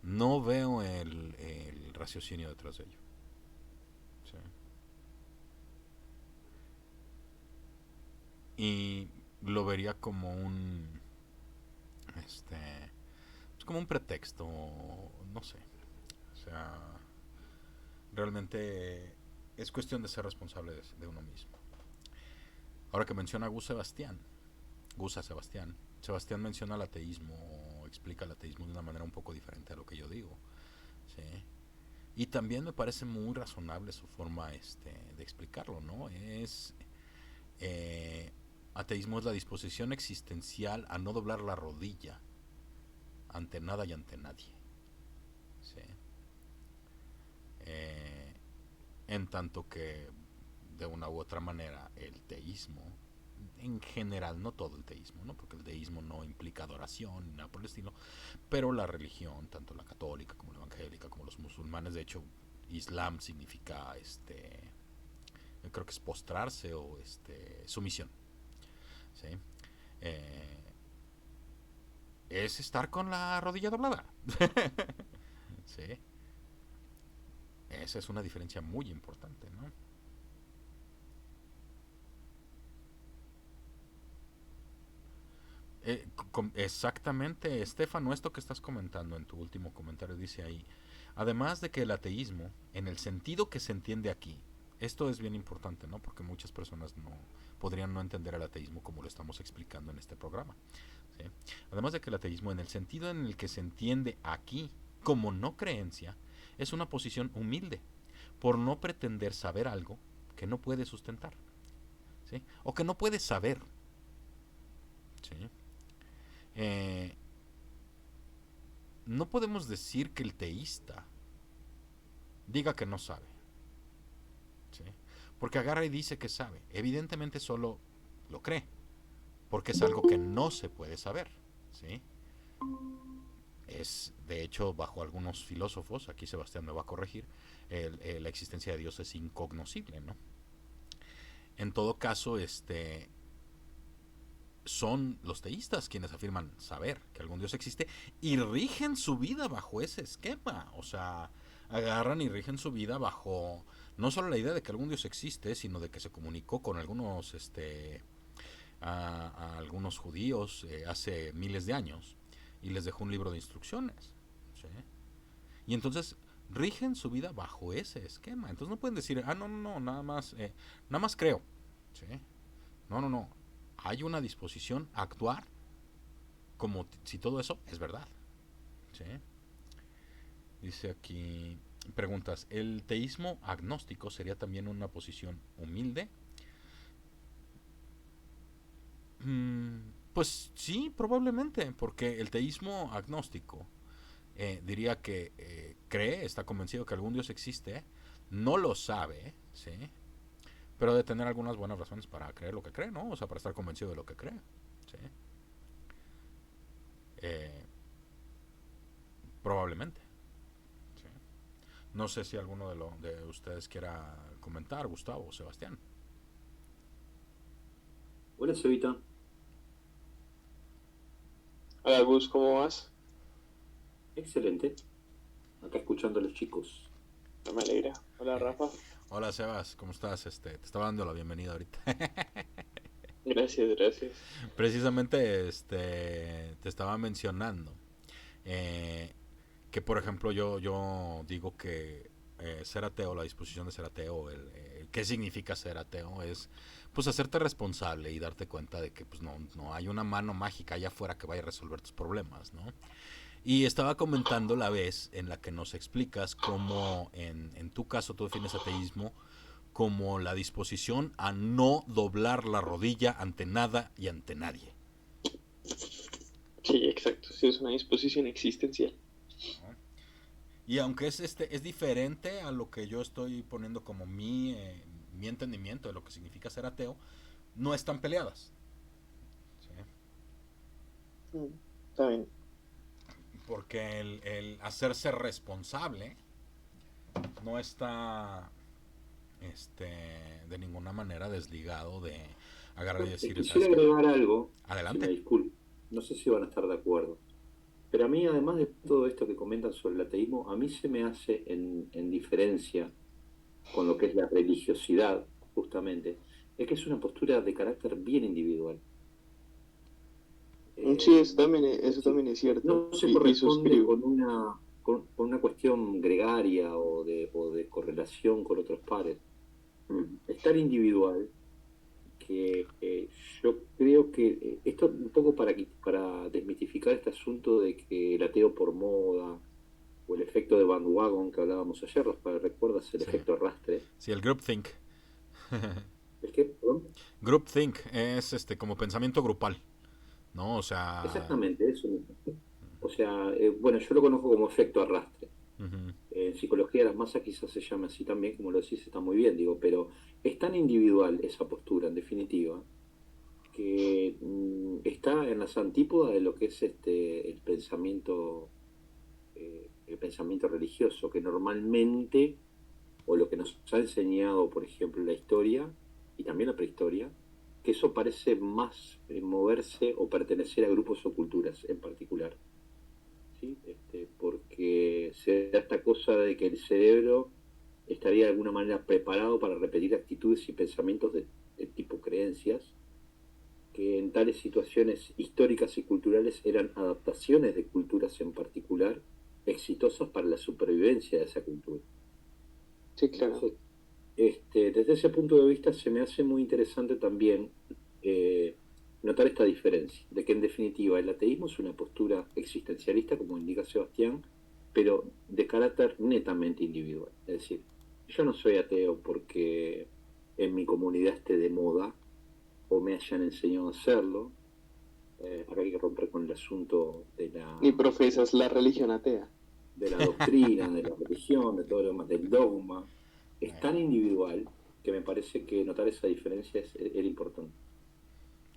no veo el raciocinio detrás de ello. ¿Sí? Y lo vería como este, es como un pretexto, no sé. O sea, realmente es cuestión de ser responsable de uno mismo. Ahora que menciona Gus Sebastián, Sebastián menciona el ateísmo, o explica el ateísmo de una manera un poco diferente a lo que yo digo. ¿Sí? Y también me parece muy razonable su forma de explicarlo, ¿no? Eh, ateísmo es la disposición existencial a no doblar la rodilla ante nada y ante nadie. ¿Sí? Eh, en tanto que de una u otra manera el teísmo, en general, no todo el teísmo, ¿no? Porque el teísmo no implica adoración ni nada por el estilo, pero la religión, tanto la católica como la evangélica, como los musulmanes, de hecho, Islam significa creo que es postrarse o sumisión. ¿Sí? Eh, es estar con la rodilla doblada. ¿Sí? Esa es una diferencia muy importante, ¿no? Exactamente, Estefano, esto que estás comentando en tu último comentario dice ahí, además de que el ateísmo, en el sentido que se entiende aquí, esto es bien importante, ¿no? Porque muchas personas no podrían no entender el ateísmo como lo estamos explicando en este programa. ¿Sí? Además de que el ateísmo, en el sentido en el que se entiende aquí, como no creencia, es una posición humilde, por no pretender saber algo que no puede sustentar, ¿sí? O que no puede saber, ¿sí? Eh, no podemos decir que el teísta diga que no sabe, ¿sí? Porque agarra y dice que sabe. Evidentemente solo lo cree, porque es algo que no se puede saber, ¿sí? Es, de hecho, bajo algunos filósofos, aquí Sebastián me va a corregir, la existencia de Dios es incognoscible, ¿no? En todo caso, son los teístas quienes afirman saber que algún Dios existe y rigen su vida bajo ese esquema. O sea, agarran y rigen su vida bajo no solo la idea de que algún Dios existe, sino de que se comunicó con algunos, a algunos judíos hace miles de años y les dejó un libro de instrucciones. ¿Sí? Y entonces rigen su vida bajo ese esquema. Entonces no pueden decir, no, no, no, nada más creo. ¿Sí? No, no, no. Hay una disposición a actuar como si todo eso es verdad. ¿Sí? Dice aquí, preguntas, ¿el teísmo agnóstico sería también una posición humilde? Pues sí, probablemente, porque el teísmo agnóstico diría que cree, está convencido que algún Dios existe, no lo sabe, ¿sí? Pero de tener algunas buenas razones para creer lo que cree, ¿no? O sea, para estar convencido de lo que cree, ¿sí? Eh, Probablemente, ¿sí? No sé si alguno de ustedes quiera comentar, Gustavo o Sebastián. Hola, Cevita. Hola Gus, ¿cómo vas? Excelente. Acá escuchando a los chicos. No me alegra. Hola Rafa. Hola Sebas, ¿cómo estás? Te estaba dando la bienvenida ahorita. Gracias, gracias. Precisamente te estaba mencionando eh, que, por ejemplo, yo digo que ser ateo, la disposición de ser ateo, qué significa ser ateo, es pues hacerte responsable y darte cuenta de que pues no hay una mano mágica allá afuera que vaya a resolver tus problemas, ¿no? Y estaba comentando la vez en la que nos explicas cómo en tu caso tú defines ateísmo como la disposición a no doblar la rodilla ante nada y ante nadie. Sí, exacto. Sí, es una disposición existencial. ¿No? Y aunque es diferente a lo que yo estoy poniendo como mi entendimiento de lo que significa ser ateo, no están peleadas. ¿Sí? Está bien. Porque el hacerse responsable no está de ninguna manera desligado de agarrar y decir, Quisiera ¿sabes qué? agregar algo, si me Adelante. disculpo. No sé si van a estar de acuerdo. Pero a mí, además de todo esto que comentan sobre el ateísmo, a mí se me hace en diferencia con lo que es la religiosidad, justamente, es que es una postura de carácter bien individual. Sí, Eh, eso sí, también es cierto. no se Y corresponde suscribo. con una cuestión gregaria o de correlación con otros pares. Es tan individual que yo creo que esto un poco para desmitificar este asunto de que el ateo por moda o el efecto de bandwagon que hablábamos ayer, ¿recuerdas el Sí, efecto arrastre? sí, el groupthink. ¿Es que? ¿Perdón? Groupthink es como pensamiento grupal, ¿no? O sea, Exactamente, eso mismo. O sea, bueno, yo lo conozco como efecto arrastre. uh-huh, En psicología de las masas quizás se llame así también, como lo decís, está muy bien, digo, pero es tan individual esa postura, en definitiva, que está en las antípodas de lo que es el pensamiento religioso, que normalmente, o lo que nos ha enseñado, por ejemplo, la historia y también la prehistoria, que eso parece más moverse o pertenecer a grupos o culturas en particular. ¿Sí? Porque se da esta cosa de que el cerebro estaría de alguna manera preparado para repetir actitudes y pensamientos de tipo creencias, que en tales situaciones históricas y culturales eran adaptaciones de culturas en particular, exitosas para la supervivencia de esa cultura. Sí, claro. Entonces, desde ese punto de vista se me hace muy interesante también notar esta diferencia, de que en definitiva el ateísmo es una postura existencialista, como indica Sebastián, pero de carácter netamente individual. Es decir, yo no soy ateo porque en mi comunidad esté de moda o me hayan enseñado a hacerlo. Acá hay que romper con el asunto Y profesas la religión atea. de la doctrina, de la religión, de todo lo demás, del dogma. Es tan individual que me parece que notar esa diferencia era importante.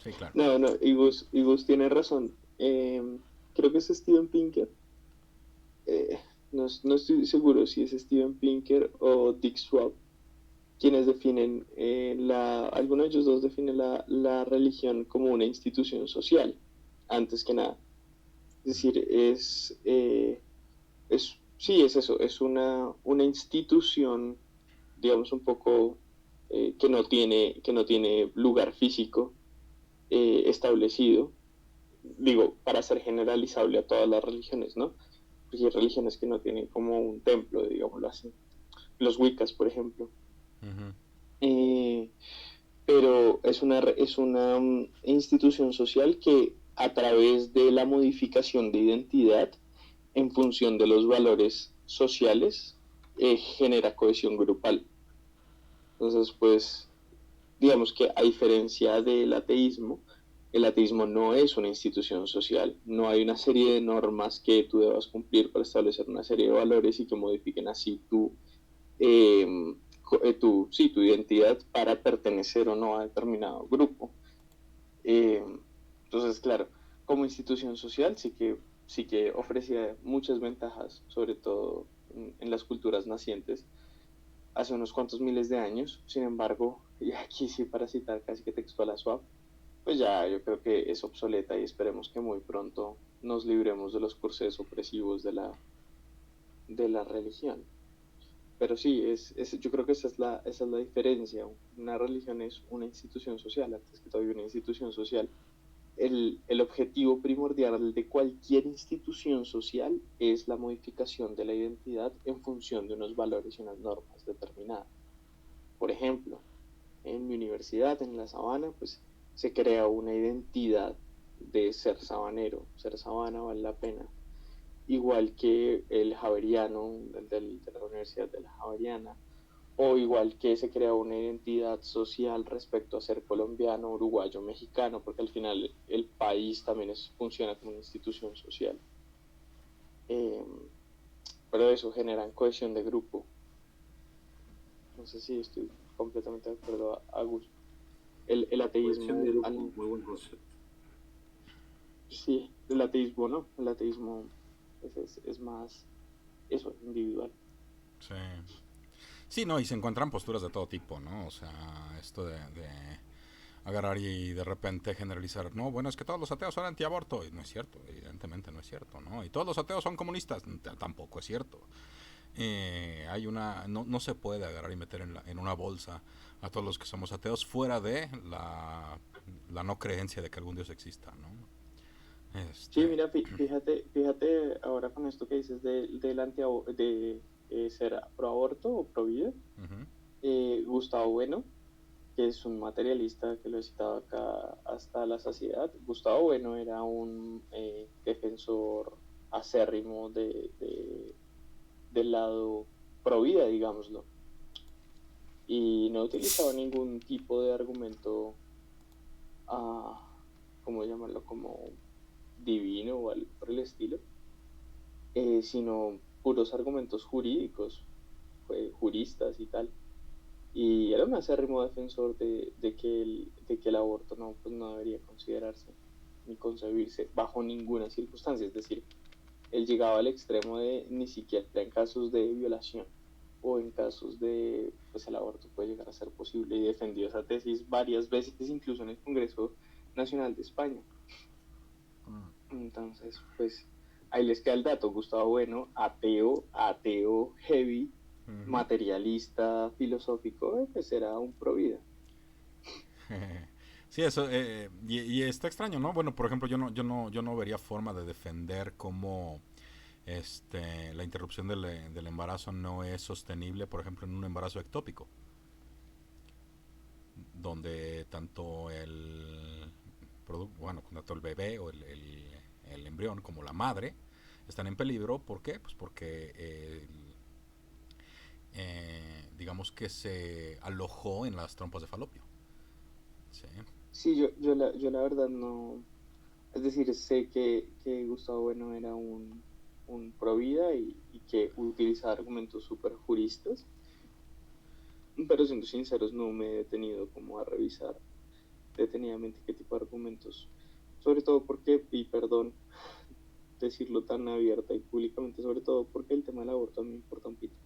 Sí, claro. No, y vos tienes razón. Creo que es Steven Pinker. No estoy seguro si es Steven Pinker o Dick Swab, quienes definen, alguno de ellos dos define la religión como una institución social, antes que nada. Es decir, sí, es eso, es una institución, digamos, un poco que no tiene lugar físico establecido, digo, para ser generalizable a todas las religiones, ¿no? Porque hay religiones que no tienen como un templo, digámoslo así. Los Wiccas, por ejemplo. Ujú. Eh, pero es una institución social que a través de la modificación de identidad en función de los valores sociales genera cohesión grupal. Entonces, pues, digamos que a diferencia del ateísmo, el ateísmo no es una institución social, no hay una serie de normas que tú debas cumplir para establecer una serie de valores y que modifiquen así eh, tu identidad para pertenecer o no a determinado grupo. Eh, entonces, claro, como institución social sí que ofrecía muchas ventajas, sobre todo en las culturas nacientes, hace unos cuantos miles de años. Sin embargo, y aquí sí para citar casi que textual a Swab, pues ya yo creo que es obsoleta y esperemos que muy pronto nos libremos de los corsés opresivos de la religión. Pero sí, yo creo que esa es la diferencia. Una religión es una institución social, antes que todavía una institución social. El objetivo primordial de cualquier institución social es la modificación de la identidad en función de unos valores y unas normas determinadas. Por ejemplo, en mi universidad, en la sabana, pues se crea una identidad de ser sabanero, ser sabana vale la pena. Igual que el javeriano, de la Universidad de la Javeriana, o igual que se crea una identidad social respecto a ser colombiano, uruguayo, mexicano, porque al final el país también funciona como una institución social. Eh, pero eso genera cohesión de grupo. No sé si estoy completamente de acuerdo a Gus. El Cohesión ateísmo, de grupo, muy buen concepto. sí, el ateísmo no, el ateísmo es más eso, individual. Sí. Sí, no, y se encuentran posturas de todo tipo, ¿no? O sea, esto de agarrar y de repente generalizar, no, bueno, es que todos los ateos son antiaborto, y no es cierto, evidentemente no es cierto, ¿no? Y todos los ateos son comunistas, tampoco es cierto. Hay una, no se puede agarrar y meter en una bolsa a todos los que somos ateos fuera de la no creencia de que algún Dios exista, ¿no? Sí, mira, fíjate ahora con esto que dices de ser pro aborto o pro vida. Ujú. Gustavo Bueno, que es un materialista que lo he citado acá hasta la saciedad. Gustavo Bueno era un defensor acérrimo del lado pro vida, digámoslo, y no utilizaba ningún tipo de argumento, ¿cómo llamarlo? Como divino o algo por el estilo, sino puros argumentos jurídicos, juristas y tal. Y era un acérrimo defensor de que el aborto no, pues no debería considerarse ni concebirse bajo ninguna circunstancia. Es decir, él llegaba al extremo de ni siquiera en casos de violación o en casos de, pues el aborto puede llegar a ser posible, y defendió esa tesis varias veces, incluso en el Congreso Nacional de España. Entonces, pues ahí les queda el dato. Gustavo Bueno, ateo heavy, materialista, filosófico, pues era un pro vida. Sí, eso, y está extraño, ¿no? Bueno, por ejemplo, yo no vería forma de defender cómo la interrupción del embarazo no es sostenible, por ejemplo, en un embarazo ectópico, donde tanto el bebé o el embrión como la madre están en peligro. ¿Por qué? Pues porque digamos que se alojó en las trompas de falopio. Sí. Sí, yo la verdad no, es decir, sé que Gustavo Bueno era un pro vida y que utilizaba argumentos súper juristas, pero siendo sinceros no me he detenido como a revisar detenidamente qué tipo de argumentos, sobre todo porque, y perdón decirlo tan abierta y públicamente, sobre todo porque el tema del aborto a mí me importa un pito.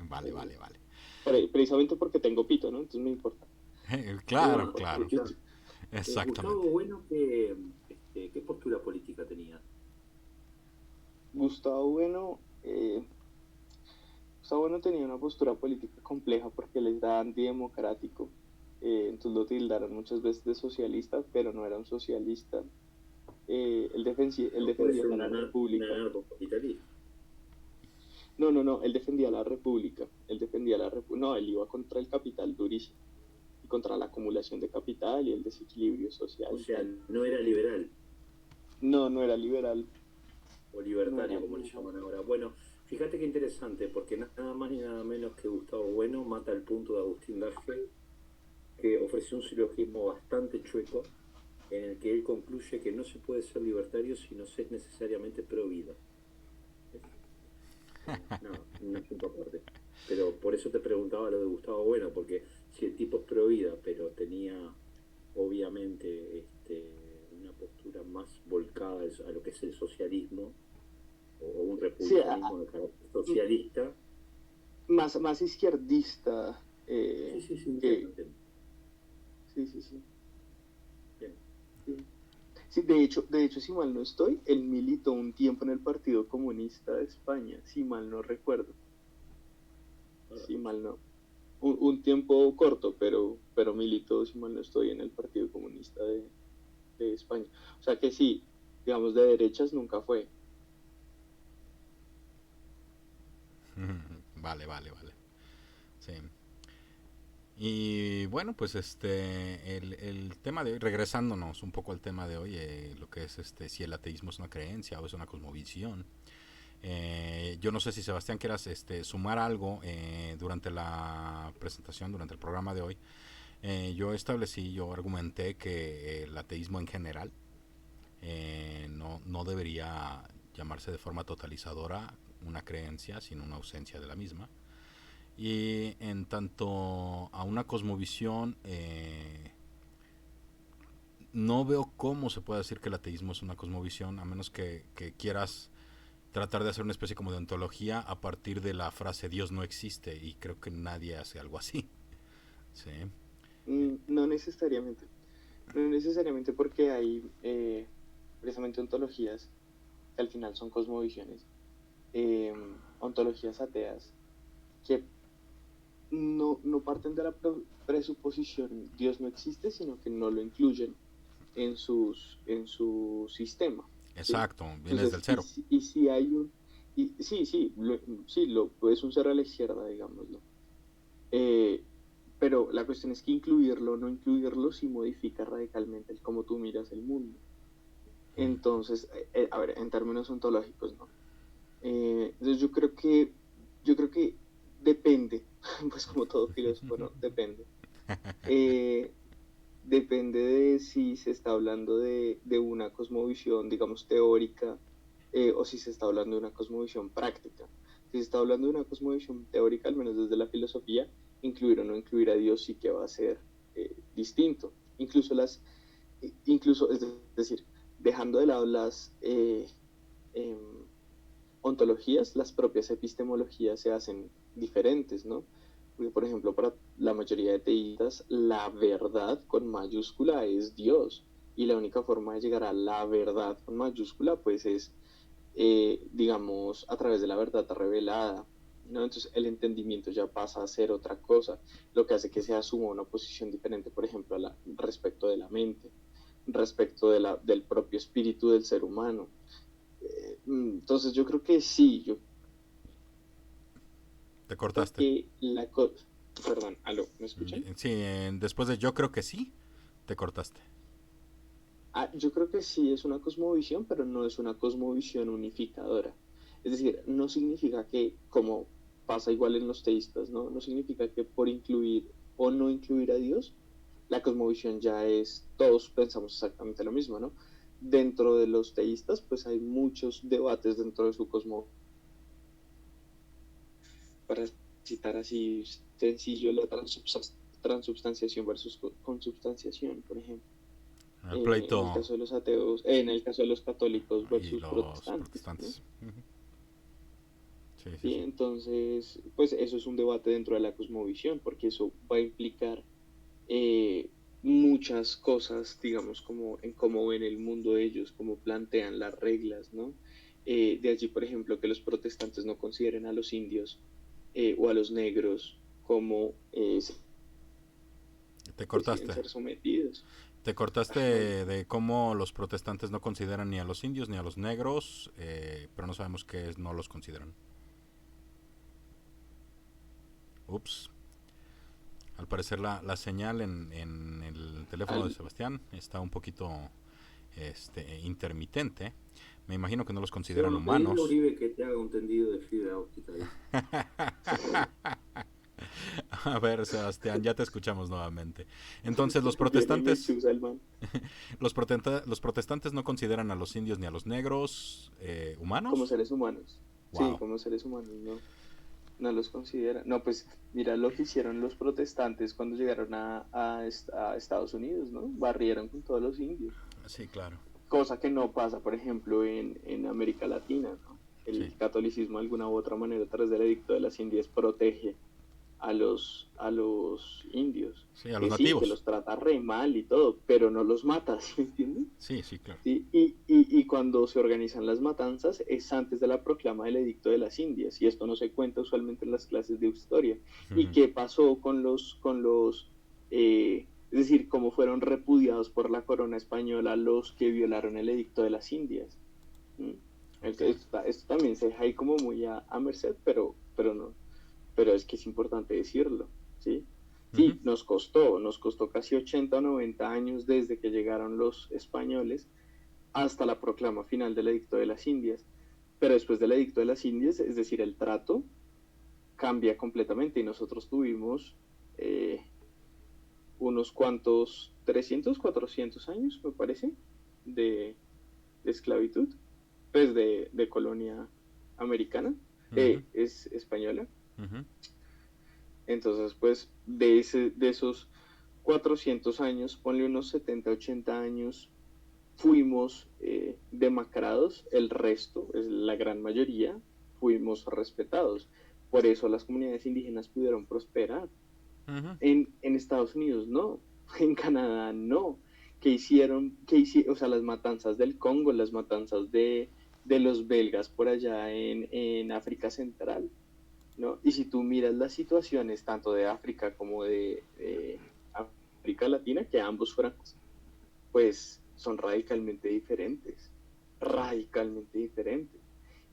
Vale, vale, vale. Precisamente porque tengo pito, ¿no? Entonces me importa. Claro, Bueno, claro. Gustavo Exactamente. Bueno, ¿qué postura política tenía? Gustavo Bueno, Gustavo Bueno tenía una postura política compleja porque él era antidemocrático, entonces lo tildaron muchas veces de socialista, pero no era un socialista. Él No puede defendía ser la un República. anarcocapitalista. No, él defendía la República. No, él iba contra el capital durísimo y contra la acumulación de capital y el desequilibrio social O y sea, tal. no era liberal No era liberal, o no era libertario, como le liberal. llaman ahora. Bueno, fíjate qué interesante, porque nada más ni nada menos que Gustavo Bueno mata el punto de Agustín Laje, que ofreció un silogismo bastante chueco, en el que él concluye que no se puede ser libertario si no se es necesariamente pro vida. No, un asunto aparte. Pero por eso te preguntaba lo de Gustavo Bueno, porque si el tipo es pro vida, pero tenía obviamente una postura más volcada a lo que es el socialismo o un Sí, republicanismo de carácter socialista. más izquierdista Sí, sí, sí, entiendo, que... entiendo. Sí. Bien. Sí. Sí, de hecho, si mal no estoy, él militó un tiempo en el Partido Comunista de España, si mal no recuerdo, si mal no. Un tiempo corto, pero militó, si mal no estoy, en el Partido Comunista de España. O sea que sí, digamos, de derechas nunca fue. Vale, vale, vale. Sí. Y bueno, pues el tema de hoy, regresándonos un poco al tema de hoy, lo que es si el ateísmo es una creencia o es una cosmovisión. Yo no sé si Sebastián quieras sumar algo durante la presentación, durante el programa de hoy. Yo argumenté que el ateísmo en general no debería llamarse de forma totalizadora una creencia, sino una ausencia de la misma. Y en tanto a una cosmovisión, no veo cómo se puede decir que el ateísmo es una cosmovisión, a menos que quieras tratar de hacer una especie como de ontología a partir de la frase Dios no existe, y creo que nadie hace algo así. Sí. No necesariamente. No necesariamente porque hay precisamente ontologías que al final son cosmovisiones, eh, ontologías ateas que no parten de la presuposición Dios no existe, sino que no lo incluyen en su sistema, ¿sí? Exacto, vienes del Entonces, cero. y si hay es un ser a la izquierda, digámoslo. Eh, pero la cuestión es que incluirlo o no incluirlo sí modifica radicalmente el cómo tú miras el mundo. Entonces, a ver, en términos ontológicos, ¿no? Entonces yo creo que depende, pues como todo filósofo, ¿no? Depende. Eh, Depende de si se está hablando de una cosmovisión, digamos, teórica, o si se está hablando de una cosmovisión práctica. Si se está hablando de una cosmovisión teórica, al menos desde la filosofía, incluir o no incluir a Dios sí que va a ser distinto. Incluso, es decir, dejando de lado las em, ontologías, las propias epistemologías se hacen diferentes, ¿no? Porque, por ejemplo, para la mayoría de teístas, la verdad con mayúscula es Dios. Y la única forma de llegar a la verdad con mayúscula, pues es, digamos, a través de la verdad revelada. ¿no? Entonces el entendimiento ya pasa a ser otra cosa, lo que hace que se asuma una posición diferente, por ejemplo, respecto de la mente, respecto del propio espíritu del ser humano. Entonces yo creo que sí, yo Te creo cortaste. que Perdón, aló, ¿me escuchan? Sí, después de yo creo que sí, te cortaste. Yo creo que sí es una cosmovisión, pero no es una cosmovisión unificadora. Es decir, no significa que, como pasa igual en los teístas, ¿no? No significa que por incluir o no incluir a Dios, la cosmovisión ya es, todos pensamos exactamente lo mismo, ¿no? Dentro de los teístas, pues hay muchos debates dentro de su cosmovisión. Para citar así sencillo, la transubstanciación versus consubstanciación, por ejemplo. El En el pleito caso de los ateos, en el caso de los católicos y versus los protestantes, ¿no? protestantes. Ujú. Sí, sí, Y sí. entonces, pues eso es un debate dentro de la cosmovisión, porque eso va a implicar eh, muchas cosas, digamos, como en cómo ven el mundo ellos, cómo plantean las reglas, ¿no? De allí, por ejemplo, que los protestantes no consideren a los indios o a los negros como Te deciden cortaste. ser sometidos. Te cortaste Ah, no, de cómo los protestantes no consideran ni a los indios ni a los negros, pero no sabemos qué es, no los consideran. Ups. Al parecer la señal en el teléfono de al- Sebastián está un poquito intermitente. Me imagino que no los consideran Seba, pedile a humanos. Uribe que te haga un tendido de fibra óptica ahí. A ver, Sebastián, ya te escuchamos nuevamente. Entonces, viene Mechusa el man. los protestantes no consideran a los indios ni a los negros Como humanos. seres humanos. Sí, Wow. como seres humanos, no. No los considera. No, pues mira lo que hicieron los protestantes cuando llegaron a Estados Unidos, ¿no? Barrieron con todos los indios. Sí, claro. Cosa que no pasa, por ejemplo, en América Latina, ¿no? Sí, El catolicismo de alguna u otra manera, a través del edicto de las Indias, protege a los indios. sí, a los Que sí, que nativos. los trata re mal y todo, pero no los mata, ¿sí me entiendes? Sí, sí, claro. ¿Sí? Y cuando se organizan las matanzas es antes de la proclama del Edicto de las Indias, y esto no se cuenta usualmente en las clases de historia. ¿Y Ujú. qué pasó es decir, cómo fueron repudiados por la corona española los que violaron el Edicto de las Indias? ¿Mm? Ok. Esto también se deja ahí como muy a merced, pero no, pero es que es importante decirlo, ¿sí? Ujú. Sí, nos costó casi 80 o 90 años desde que llegaron los españoles hasta la proclama final del Edicto de las Indias. Pero después del Edicto de las Indias, es decir, el trato cambia completamente y nosotros tuvimos unos cuantos, 300, 400 años, me parece, de, de esclavitud, pues de colonia americana, Ujú. es española. Ujú. Entonces, pues de esos 400 años, ponle unos 70, 80 años, fuimos demacrados, el resto, es la gran mayoría, fuimos respetados. Por eso las comunidades indígenas pudieron prosperar. Ujú. En Estados Unidos no, en Canadá no. ¿Qué hicieron? O sea, las matanzas del Congo, las matanzas de los belgas por allá en África Central, ¿no? Y si tú miras las situaciones tanto de África como de América Latina, que ambos fueran, pues son Sí, radicalmente diferentes.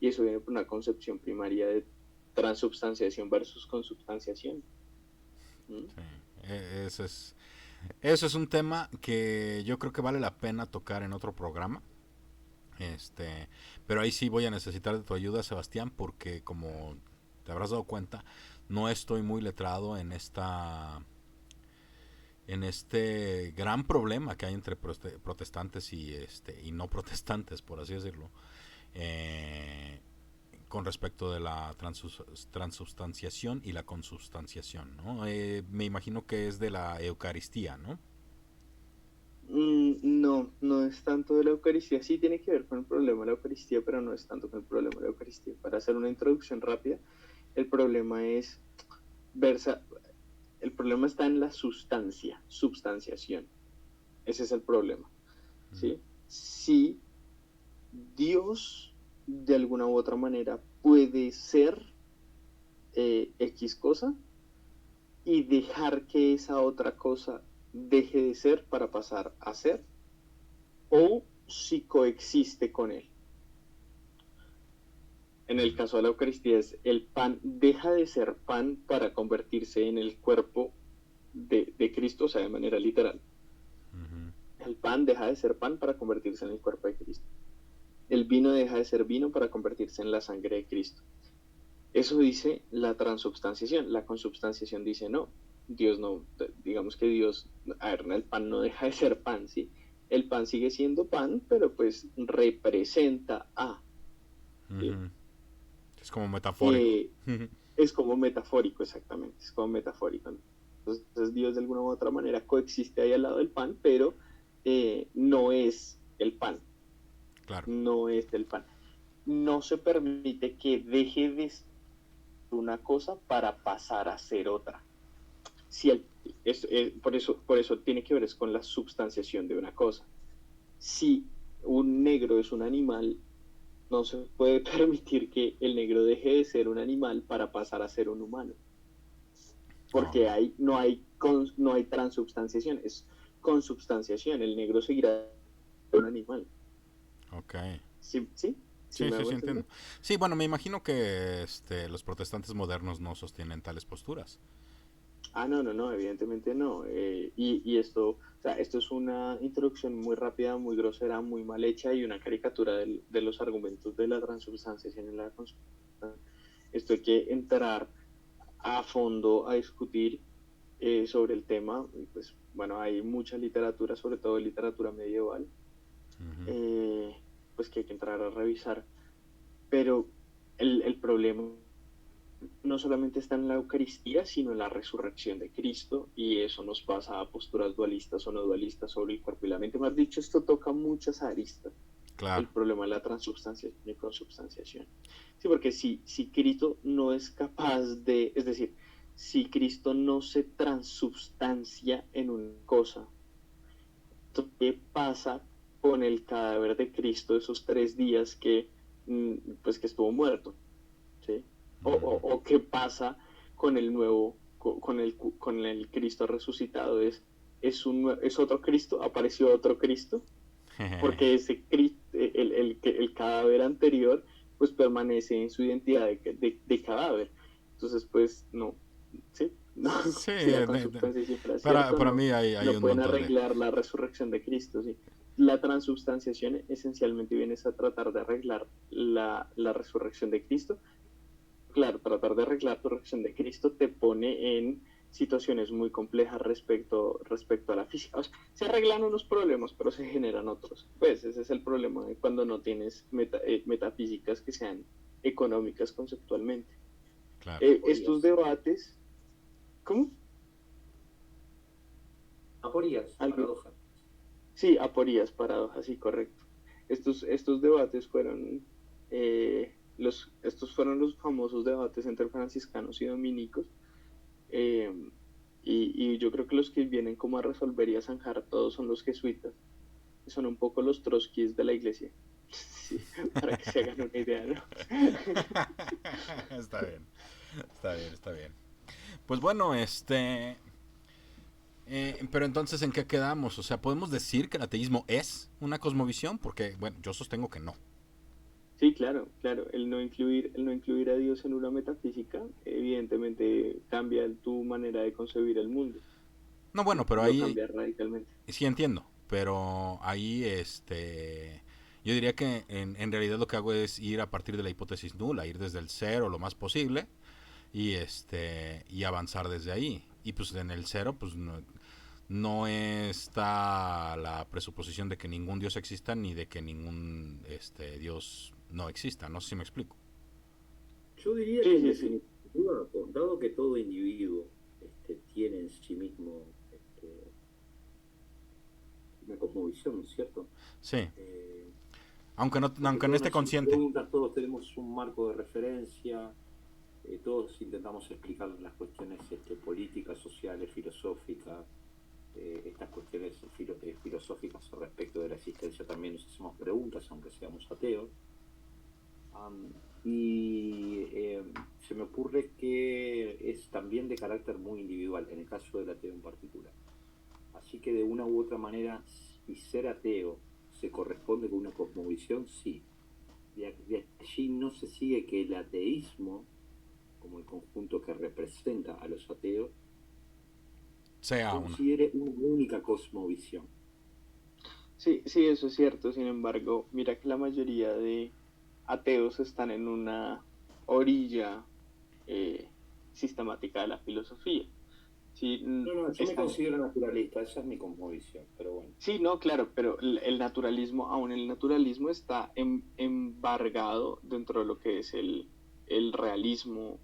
Y eso viene por una concepción primaria de transubstanciación versus consubstanciación. ¿Mm? sí. Eso es un tema que yo creo que vale la pena tocar en otro programa. Pero ahí sí voy a necesitar de tu ayuda, Sebastián, porque como te habrás dado cuenta, no estoy muy letrado en este gran problema que hay entre protestantes y no protestantes, por así decirlo, eh, con respecto de la transubstanciación y la consubstanciación, ¿no? Me imagino que es de la Eucaristía, ¿no? No, no es tanto de la Eucaristía. Sí tiene que ver con el problema de la Eucaristía, pero no es tanto con el problema de la Eucaristía. Para hacer una introducción rápida, el problema es versa, el problema está en la substanciación. Ese es el problema, Ujú. ¿sí? Si Dios de alguna u otra manera puede ser X cosa y dejar que esa otra cosa deje de ser para pasar a ser, o si coexiste con él. En el caso de la Eucaristía es el pan deja de ser pan para convertirse en el cuerpo de Cristo, o sea, de manera literal. El pan deja de ser pan para convertirse en el cuerpo de Cristo. El vino deja de ser vino para convertirse en la sangre de Cristo. Eso dice la transubstanciación. La consubstanciación dice no. Dios no, digamos que Dios, a ver, el pan no deja de ser pan, ¿sí? El pan sigue siendo pan, pero pues representa a. ¿Sí? Es como metafórico. Es como metafórico, exactamente. Es como metafórico, ¿no? Entonces Dios de alguna u otra manera coexiste ahí al lado del pan, pero no es el pan. Claro. No es el pan. No se permite que deje de ser una cosa para pasar a ser otra. Si por eso tiene que ver es con la substanciación de una cosa. Si un negro es un animal, no se puede permitir que el negro deje de ser un animal para pasar a ser un humano. Porque no hay transubstanciación, es consubstanciación. El negro seguirá siendo un animal. Ok. ¿Sí? Sí, entiendo. Sí, bueno, me imagino que los protestantes modernos no sostienen tales posturas. No, evidentemente no. Y esto, o sea, esto es una introducción muy rápida, muy grosera, muy mal hecha y una caricatura de los argumentos de la transubstanciación en la consubstanciación. Esto hay que entrar a fondo a discutir sobre el tema. Y pues, bueno, hay mucha literatura, sobre todo literatura medieval, pues que hay que entrar a revisar. Pero el problema no solamente está en la Eucaristía, sino en la resurrección de Cristo, y eso nos pasa a posturas dualistas o no dualistas sobre el cuerpo y la mente. Más dicho, esto toca muchas aristas. Claro. El problema de la transubstanciación y consubstanciación. Sí, porque si Cristo no es capaz de, es decir, si Cristo no se transubstancia en una cosa, ¿qué pasa con el cadáver de Cristo esos 3 días pues que estuvo muerto? ¿Sí? O qué pasa con el nuevo, con el Cristo resucitado, es otro Cristo, apareció otro Cristo, porque ese el cadáver anterior pues permanece en su identidad de cadáver. Entonces pues no, ¿sí? No, sí, si la consubstancia siempre es para cierto, mí hay no un pueden montón arreglar la resurrección de Cristo, ¿sí? La transubstanciación esencialmente viene a tratar de arreglar la resurrección de Cristo. Claro, tratar de arreglar la resurrección de Cristo te pone en situaciones muy complejas respecto a la física. O sea, se arreglan unos problemas, pero se generan otros. Pues ese es el problema de cuando no tienes metafísicas que sean económicas conceptualmente. Claro. Estos debates... ¿Cómo? Aporías, paradojas. Sí, aporías, paradojas, sí, correcto. Estos debates fueron... estos fueron los famosos debates entre franciscanos y dominicos, y yo creo que los que vienen como a resolver y a zanjar todos son los jesuitas, que son un poco los trotskis de la iglesia. Sí, para que se hagan una idea, ¿no? Está bien. Pues bueno, pero entonces, ¿en qué quedamos? O sea, ¿podemos decir que el ateísmo es una cosmovisión? Porque, bueno, yo sostengo que no. Sí, claro. El no incluir a Dios en una metafísica, evidentemente cambia tu manera de concebir el mundo. No, bueno, pero lo ahí cambia radicalmente. Sí entiendo, pero ahí yo diría que en realidad lo que hago es ir a partir de la hipótesis nula, ir desde el cero lo más posible y y avanzar desde ahí. Y pues en el cero pues no está la presuposición de que ningún Dios exista ni de que ningún Dios no exista. No sé si me explico. Yo diría que en definitiva, dado que todo individuo tiene en sí mismo una cosmovisión, ¿no es cierto? Sí. Aunque no esté consciente. Todos tenemos un marco de referencia, todos intentamos explicar las cuestiones políticas, sociales, filosóficas, estas cuestiones filosóficas respecto de la existencia también nos hacemos preguntas, aunque seamos ateos. Y se me ocurre que es también de carácter muy individual, en el caso del ateo en particular. Así que de una u otra manera, si ser ateo se corresponde con una cosmovisión, sí. De allí no se sigue que el ateísmo, como el conjunto que representa a los ateos, Sea una. considere una única cosmovisión. Sí, sí, eso es cierto. Sin embargo, mira que la mayoría de ateos están en una orilla eh, sistemática de la filosofía. Sí, No, yo me están, considero naturalista, esa es mi cosmovisión, pero bueno. sí, no, claro, pero el naturalismo, aún el naturalismo está embargado dentro de lo que es el realismo.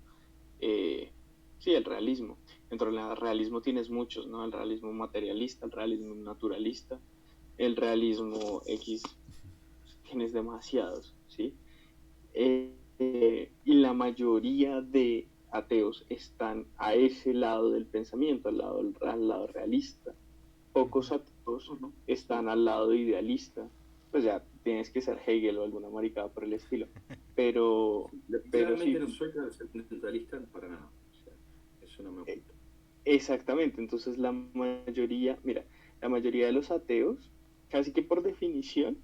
Sí, el realismo. Dentro del realismo tienes muchos, ¿no? El realismo materialista, el realismo naturalista, el realismo X, tienes demasiados, ¿sí? Y la mayoría de ateos están a ese lado del pensamiento, al lado realista. Pocos ateos están al lado idealista. Pues ya tienes que ser Hegel o alguna maricada por el estilo. Pero Realmente sí, no soy naturalista para nada, o sea, eso no me oculta. exactamente. Entonces la mayoría, mira, la mayoría de los ateos, casi que por definición,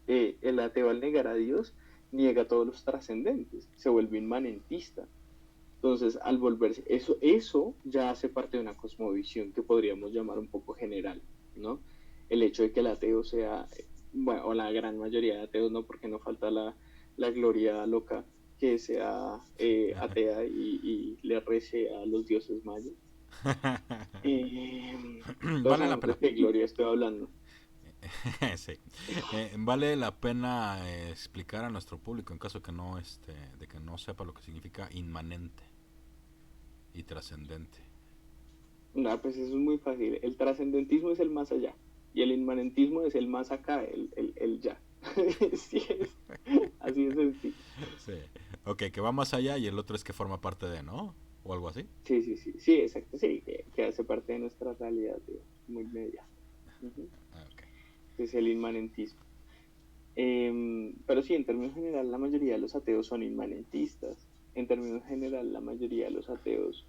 el ateo al negar a Dios niega todos los trascendentes, se vuelve inmanentista. Entonces, al volverse, eso ya hace parte de una cosmovisión que podríamos llamar un poco general, ¿no? El hecho de que el ateo sea, bueno, o la gran mayoría de ateos, ¿no? Porque no falta la gloria loca que sea atea y le rece a los dioses mayas. Todos Vale la sabemos pena. de qué gloria estoy hablando. Sí. Vale la pena explicar a nuestro público en caso que no de que no sepa lo que significa inmanente y trascendente. No, pues eso es muy fácil. El trascendentismo es el más allá y el inmanentismo es el más acá, el ya. Sí es, así es sencillo. Sí. Ok, que va más allá y el otro es que forma parte de, ¿no? O algo así. Sí, sí, sí, sí, exacto, sí, que hace parte de nuestra realidad, digo, muy inmediata. Ujú. Ok. Es el inmanentismo. Pero sí, en términos general, la mayoría de los ateos son inmanentistas. En términos general, la mayoría de los ateos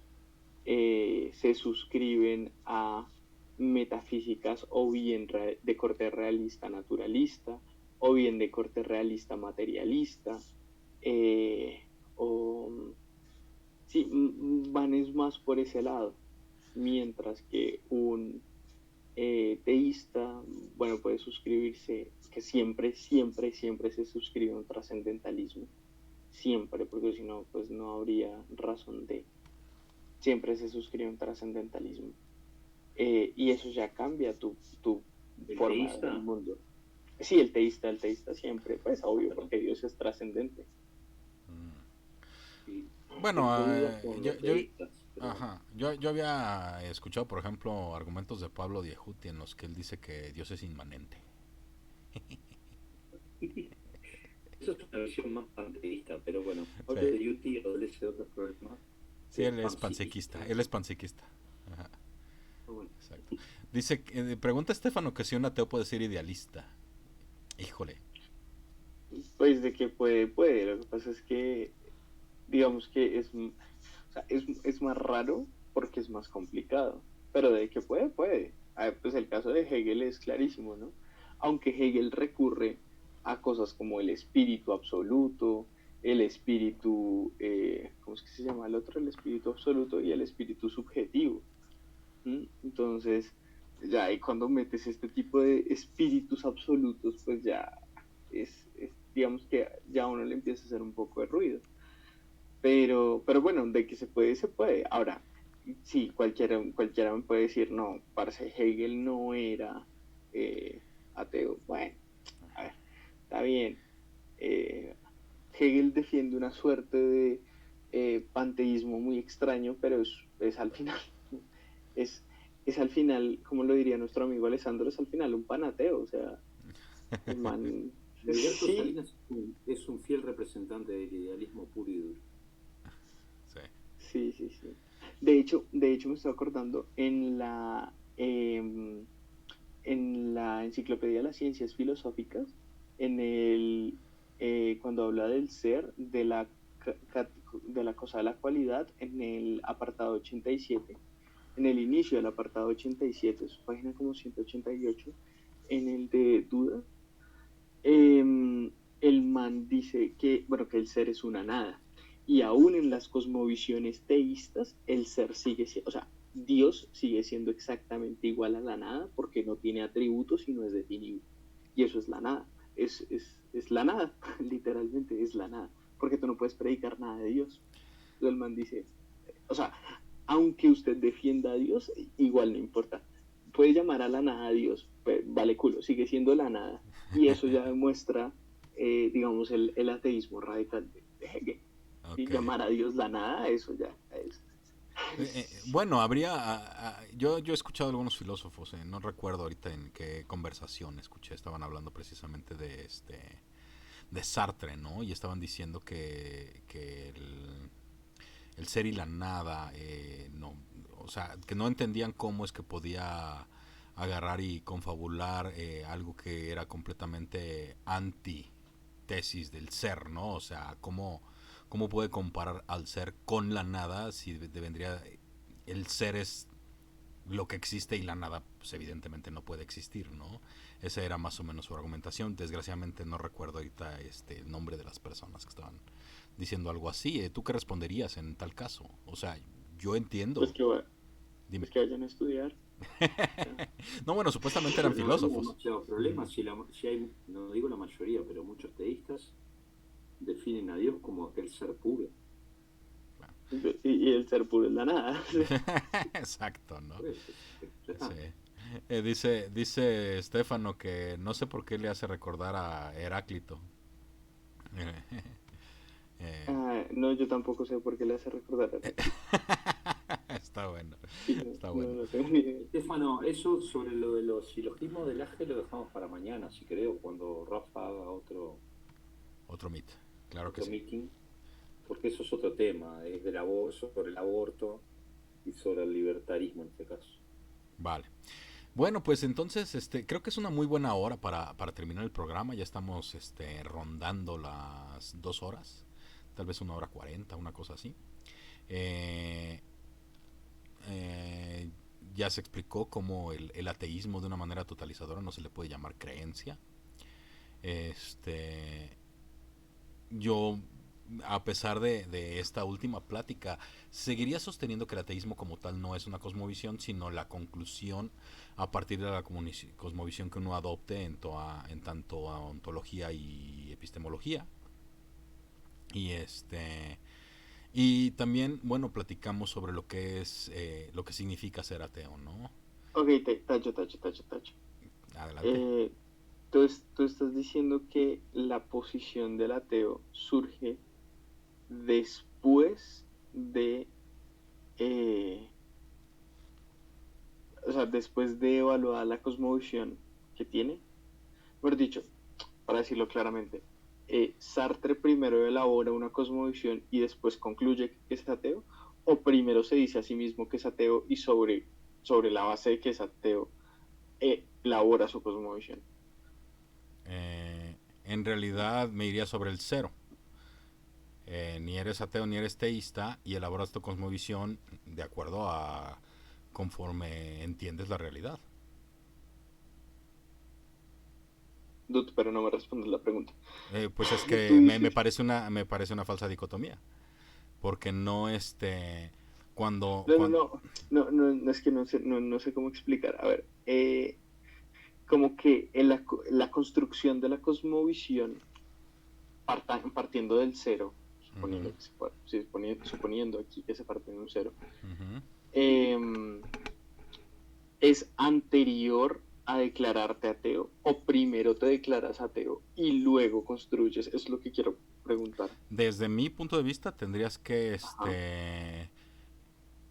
se suscriben a metafísicas o bien de corte realista naturalista, o bien de corte realista materialista, eh, o sí, van es más por ese lado, mientras que un teísta, bueno, puede suscribirse, que siempre, siempre, siempre se suscribe a un trascendentalismo, siempre, porque si no, pues no habría razón de, siempre se suscribe a un trascendentalismo. Y eso ya cambia tu ¿El forma de ver el teísta? mundo. Sí, el teísta siempre, pues obvio, porque Dios es trascendente. Sí, Bueno, tengo dudas con los teístas, pero bueno. ajá, yo había escuchado, por ejemplo, argumentos de Pablo Diejuti en los que él dice que Dios es inmanente. Eso es una visión más panteísta, pero bueno, Sí, Pablo de Yuti adolece de otros problemas, sí, que es él es panpsiquista, panpsiquista. él es panpsiquista. Ajá, Pero bueno, exacto. Dice, pregunta Estefano que si un ateo puede ser idealista. Híjole. Pues de que puede, puede. Lo que pasa es que, digamos que o sea, es más raro porque es más complicado. Pero de que puede, puede. Pues el caso de Hegel es clarísimo, ¿no? Aunque Hegel recurre a cosas como el espíritu absoluto, el espíritu, ¿cómo es que se llama el otro? El espíritu absoluto y el espíritu subjetivo. Entonces, ya ahí cuando metes este tipo de espíritus absolutos, pues ya digamos que ya a uno le empieza a hacer un poco de ruido. Pero bueno, de que se puede, se puede. Ahora, sí, cualquiera me puede decir, no, parce, Hegel no era ateo. Bueno, a ver, está bien. Eh, Hegel defiende una suerte de panteísmo muy extraño, pero es al final, es, es al final, como lo diría nuestro amigo Alessandro, es al final un panateo, o sea, el man, Alberto sí, Salinas es un fiel representante del idealismo puro y duro. Sí. sí, sí, sí. De hecho me estoy acordando en la Enciclopedia de las Ciencias Filosóficas, cuando habla del ser, de la de la cosa de la cualidad en el apartado 87, en el inicio del apartado 87, su página como 188, en el de duda, el man dice que, bueno, que el ser es una nada. Y aún en las cosmovisiones teístas, el ser sigue siendo, o sea, Dios sigue siendo exactamente igual a la nada porque no tiene atributos y no es definido. Y eso es la nada. Es la nada, literalmente es la nada. Porque tú no puedes predicar nada de Dios. Entonces el man dice, o sea, aunque usted defienda a Dios, igual no importa. Puede llamar a la nada a Dios, pues, vale culo, sigue siendo la nada. Y eso ya demuestra, digamos, el ateísmo radical de Hegel. Y Ok. llamar a Dios la nada, eso ya es. Bueno, yo he escuchado a algunos filósofos, no recuerdo ahorita en qué conversación escuché, estaban hablando precisamente de Sartre, ¿no? Y estaban diciendo que el ser y la nada, no, o sea, que no entendían cómo es que podía agarrar y confabular algo que era completamente antítesis del ser, ¿no? O sea, cómo puede comparar al ser con la nada si vendría el ser es lo que existe y la nada pues evidentemente no puede existir, ¿no? Esa era más o menos su argumentación. Desgraciadamente no recuerdo ahorita el nombre de las personas que estaban diciendo algo así. ¿Tú qué responderías en tal caso? O sea, yo Pues entiendo. que, Dime. pues que vayan a estudiar. No, bueno, supuestamente eran Pero no vemos filósofos. demasiados problemas si hay, no digo la mayoría, pero muchos teístas definen a Dios como aquel ser puro. Y el ser puro es la nada. Exacto, ¿no? Por eso, ya está. Sí. Dice Estefano que no sé por qué le hace recordar a Heráclito. Eh, No, yo tampoco sé por qué le hace recordar a Heráclito. está bueno, Sí, no, está no, bueno. no tengo ni idea. Estefano, eso sobre lo de los silogismos del Aje lo dejamos para mañana, si creo, cuando Rafa haga Otro mito, claro que otro sí. meeting, porque eso es otro tema, es sobre el aborto y sobre el libertarismo en este caso. Vale. Bueno, pues entonces creo que es una muy buena hora para terminar el programa. Ya estamos rondando las 2 horas, tal vez 1 hora 40, una cosa así. Eh, eh, ya se explicó cómo el ateísmo de una manera totalizadora no se le puede llamar creencia. Este, yo, a pesar de esta última plática, seguiría sosteniendo que el ateísmo como tal no es una cosmovisión, sino la conclusión a partir de la cosmovisión que uno adopte en tanto a ontología y epistemología. Y y también, bueno, platicamos sobre lo que es, lo que significa ser ateo, ¿no? Ok, tacho. Adelante. Eh, tú estás diciendo que la posición del ateo surge después de, eh, o sea, después de evaluar la cosmovisión que tiene. Por dicho, para decirlo claramente, Sartre primero elabora una cosmovisión y después concluye que es ateo, o primero se dice a sí mismo que es ateo y sobre la base de que es ateo, elabora su cosmovisión. En realidad me iría sobre el cero. Ni eres ateo ni eres teísta y elaboras tu cosmovisión de acuerdo a conforme entiendes la realidad. Pero no me respondes la pregunta. Pues es Tú que dices, me parece una falsa dicotomía, porque no cuando, no, no, cuando no, no, es que no sé cómo explicar. A ver, como que en la construcción de la cosmovisión, partiendo del cero, uh-huh, suponiendo aquí que se parte de un cero, uh-huh. eh, es anterior a declararte ateo, o primero te declaras ateo y luego construyes. Es lo que quiero preguntar. Desde mi punto de vista tendrías que Ajá.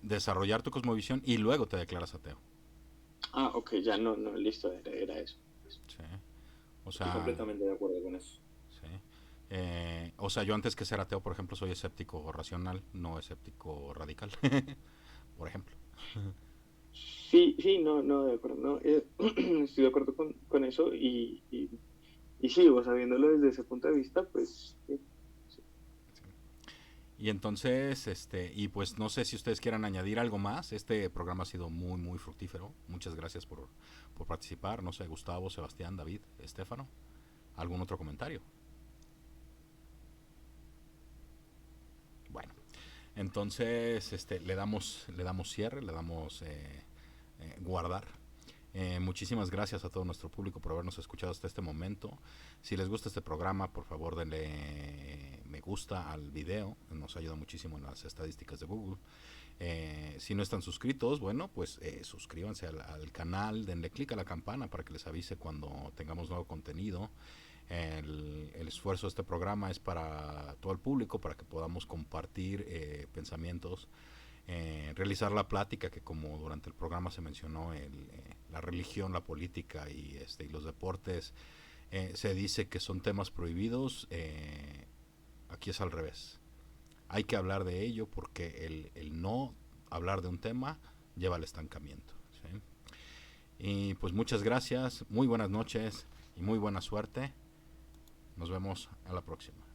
desarrollar tu cosmovisión y luego te declaras ateo. Ok, ya no, listo, era eso. Sí. O Estoy sea, completamente de acuerdo con eso. sí. O sea, yo antes que ser ateo, por ejemplo, soy escéptico racional, no escéptico radical, por ejemplo. Sí, no, de acuerdo, no, estoy de acuerdo con eso y sí, vos sabiéndolo desde ese punto de vista, pues sí. Y entonces, y pues no sé si ustedes quieran añadir algo más. Este programa ha sido muy, muy fructífero. Muchas gracias por participar. No sé, Gustavo, Sebastián, David, Estefano. ¿Algún otro comentario? Bueno, entonces le damos cierre, le damos guardar. Muchísimas gracias a todo nuestro público por habernos escuchado hasta este momento. Si les gusta este programa, por favor denle me gusta al video, nos ayuda muchísimo en las estadísticas de Google. Si no están suscritos, bueno, pues suscríbanse al canal, denle clic a la campana para que les avise cuando tengamos nuevo contenido. El esfuerzo de este programa es para todo el público, para que podamos compartir pensamientos, realizar la plática, que como durante el programa se mencionó, la religión, la política y los deportes se dice que son temas prohibidos. Aquí es al revés. Hay que hablar de ello porque el no hablar de un tema lleva al estancamiento, ¿sí? Y pues muchas gracias, muy buenas noches y muy buena suerte. Nos vemos a la próxima.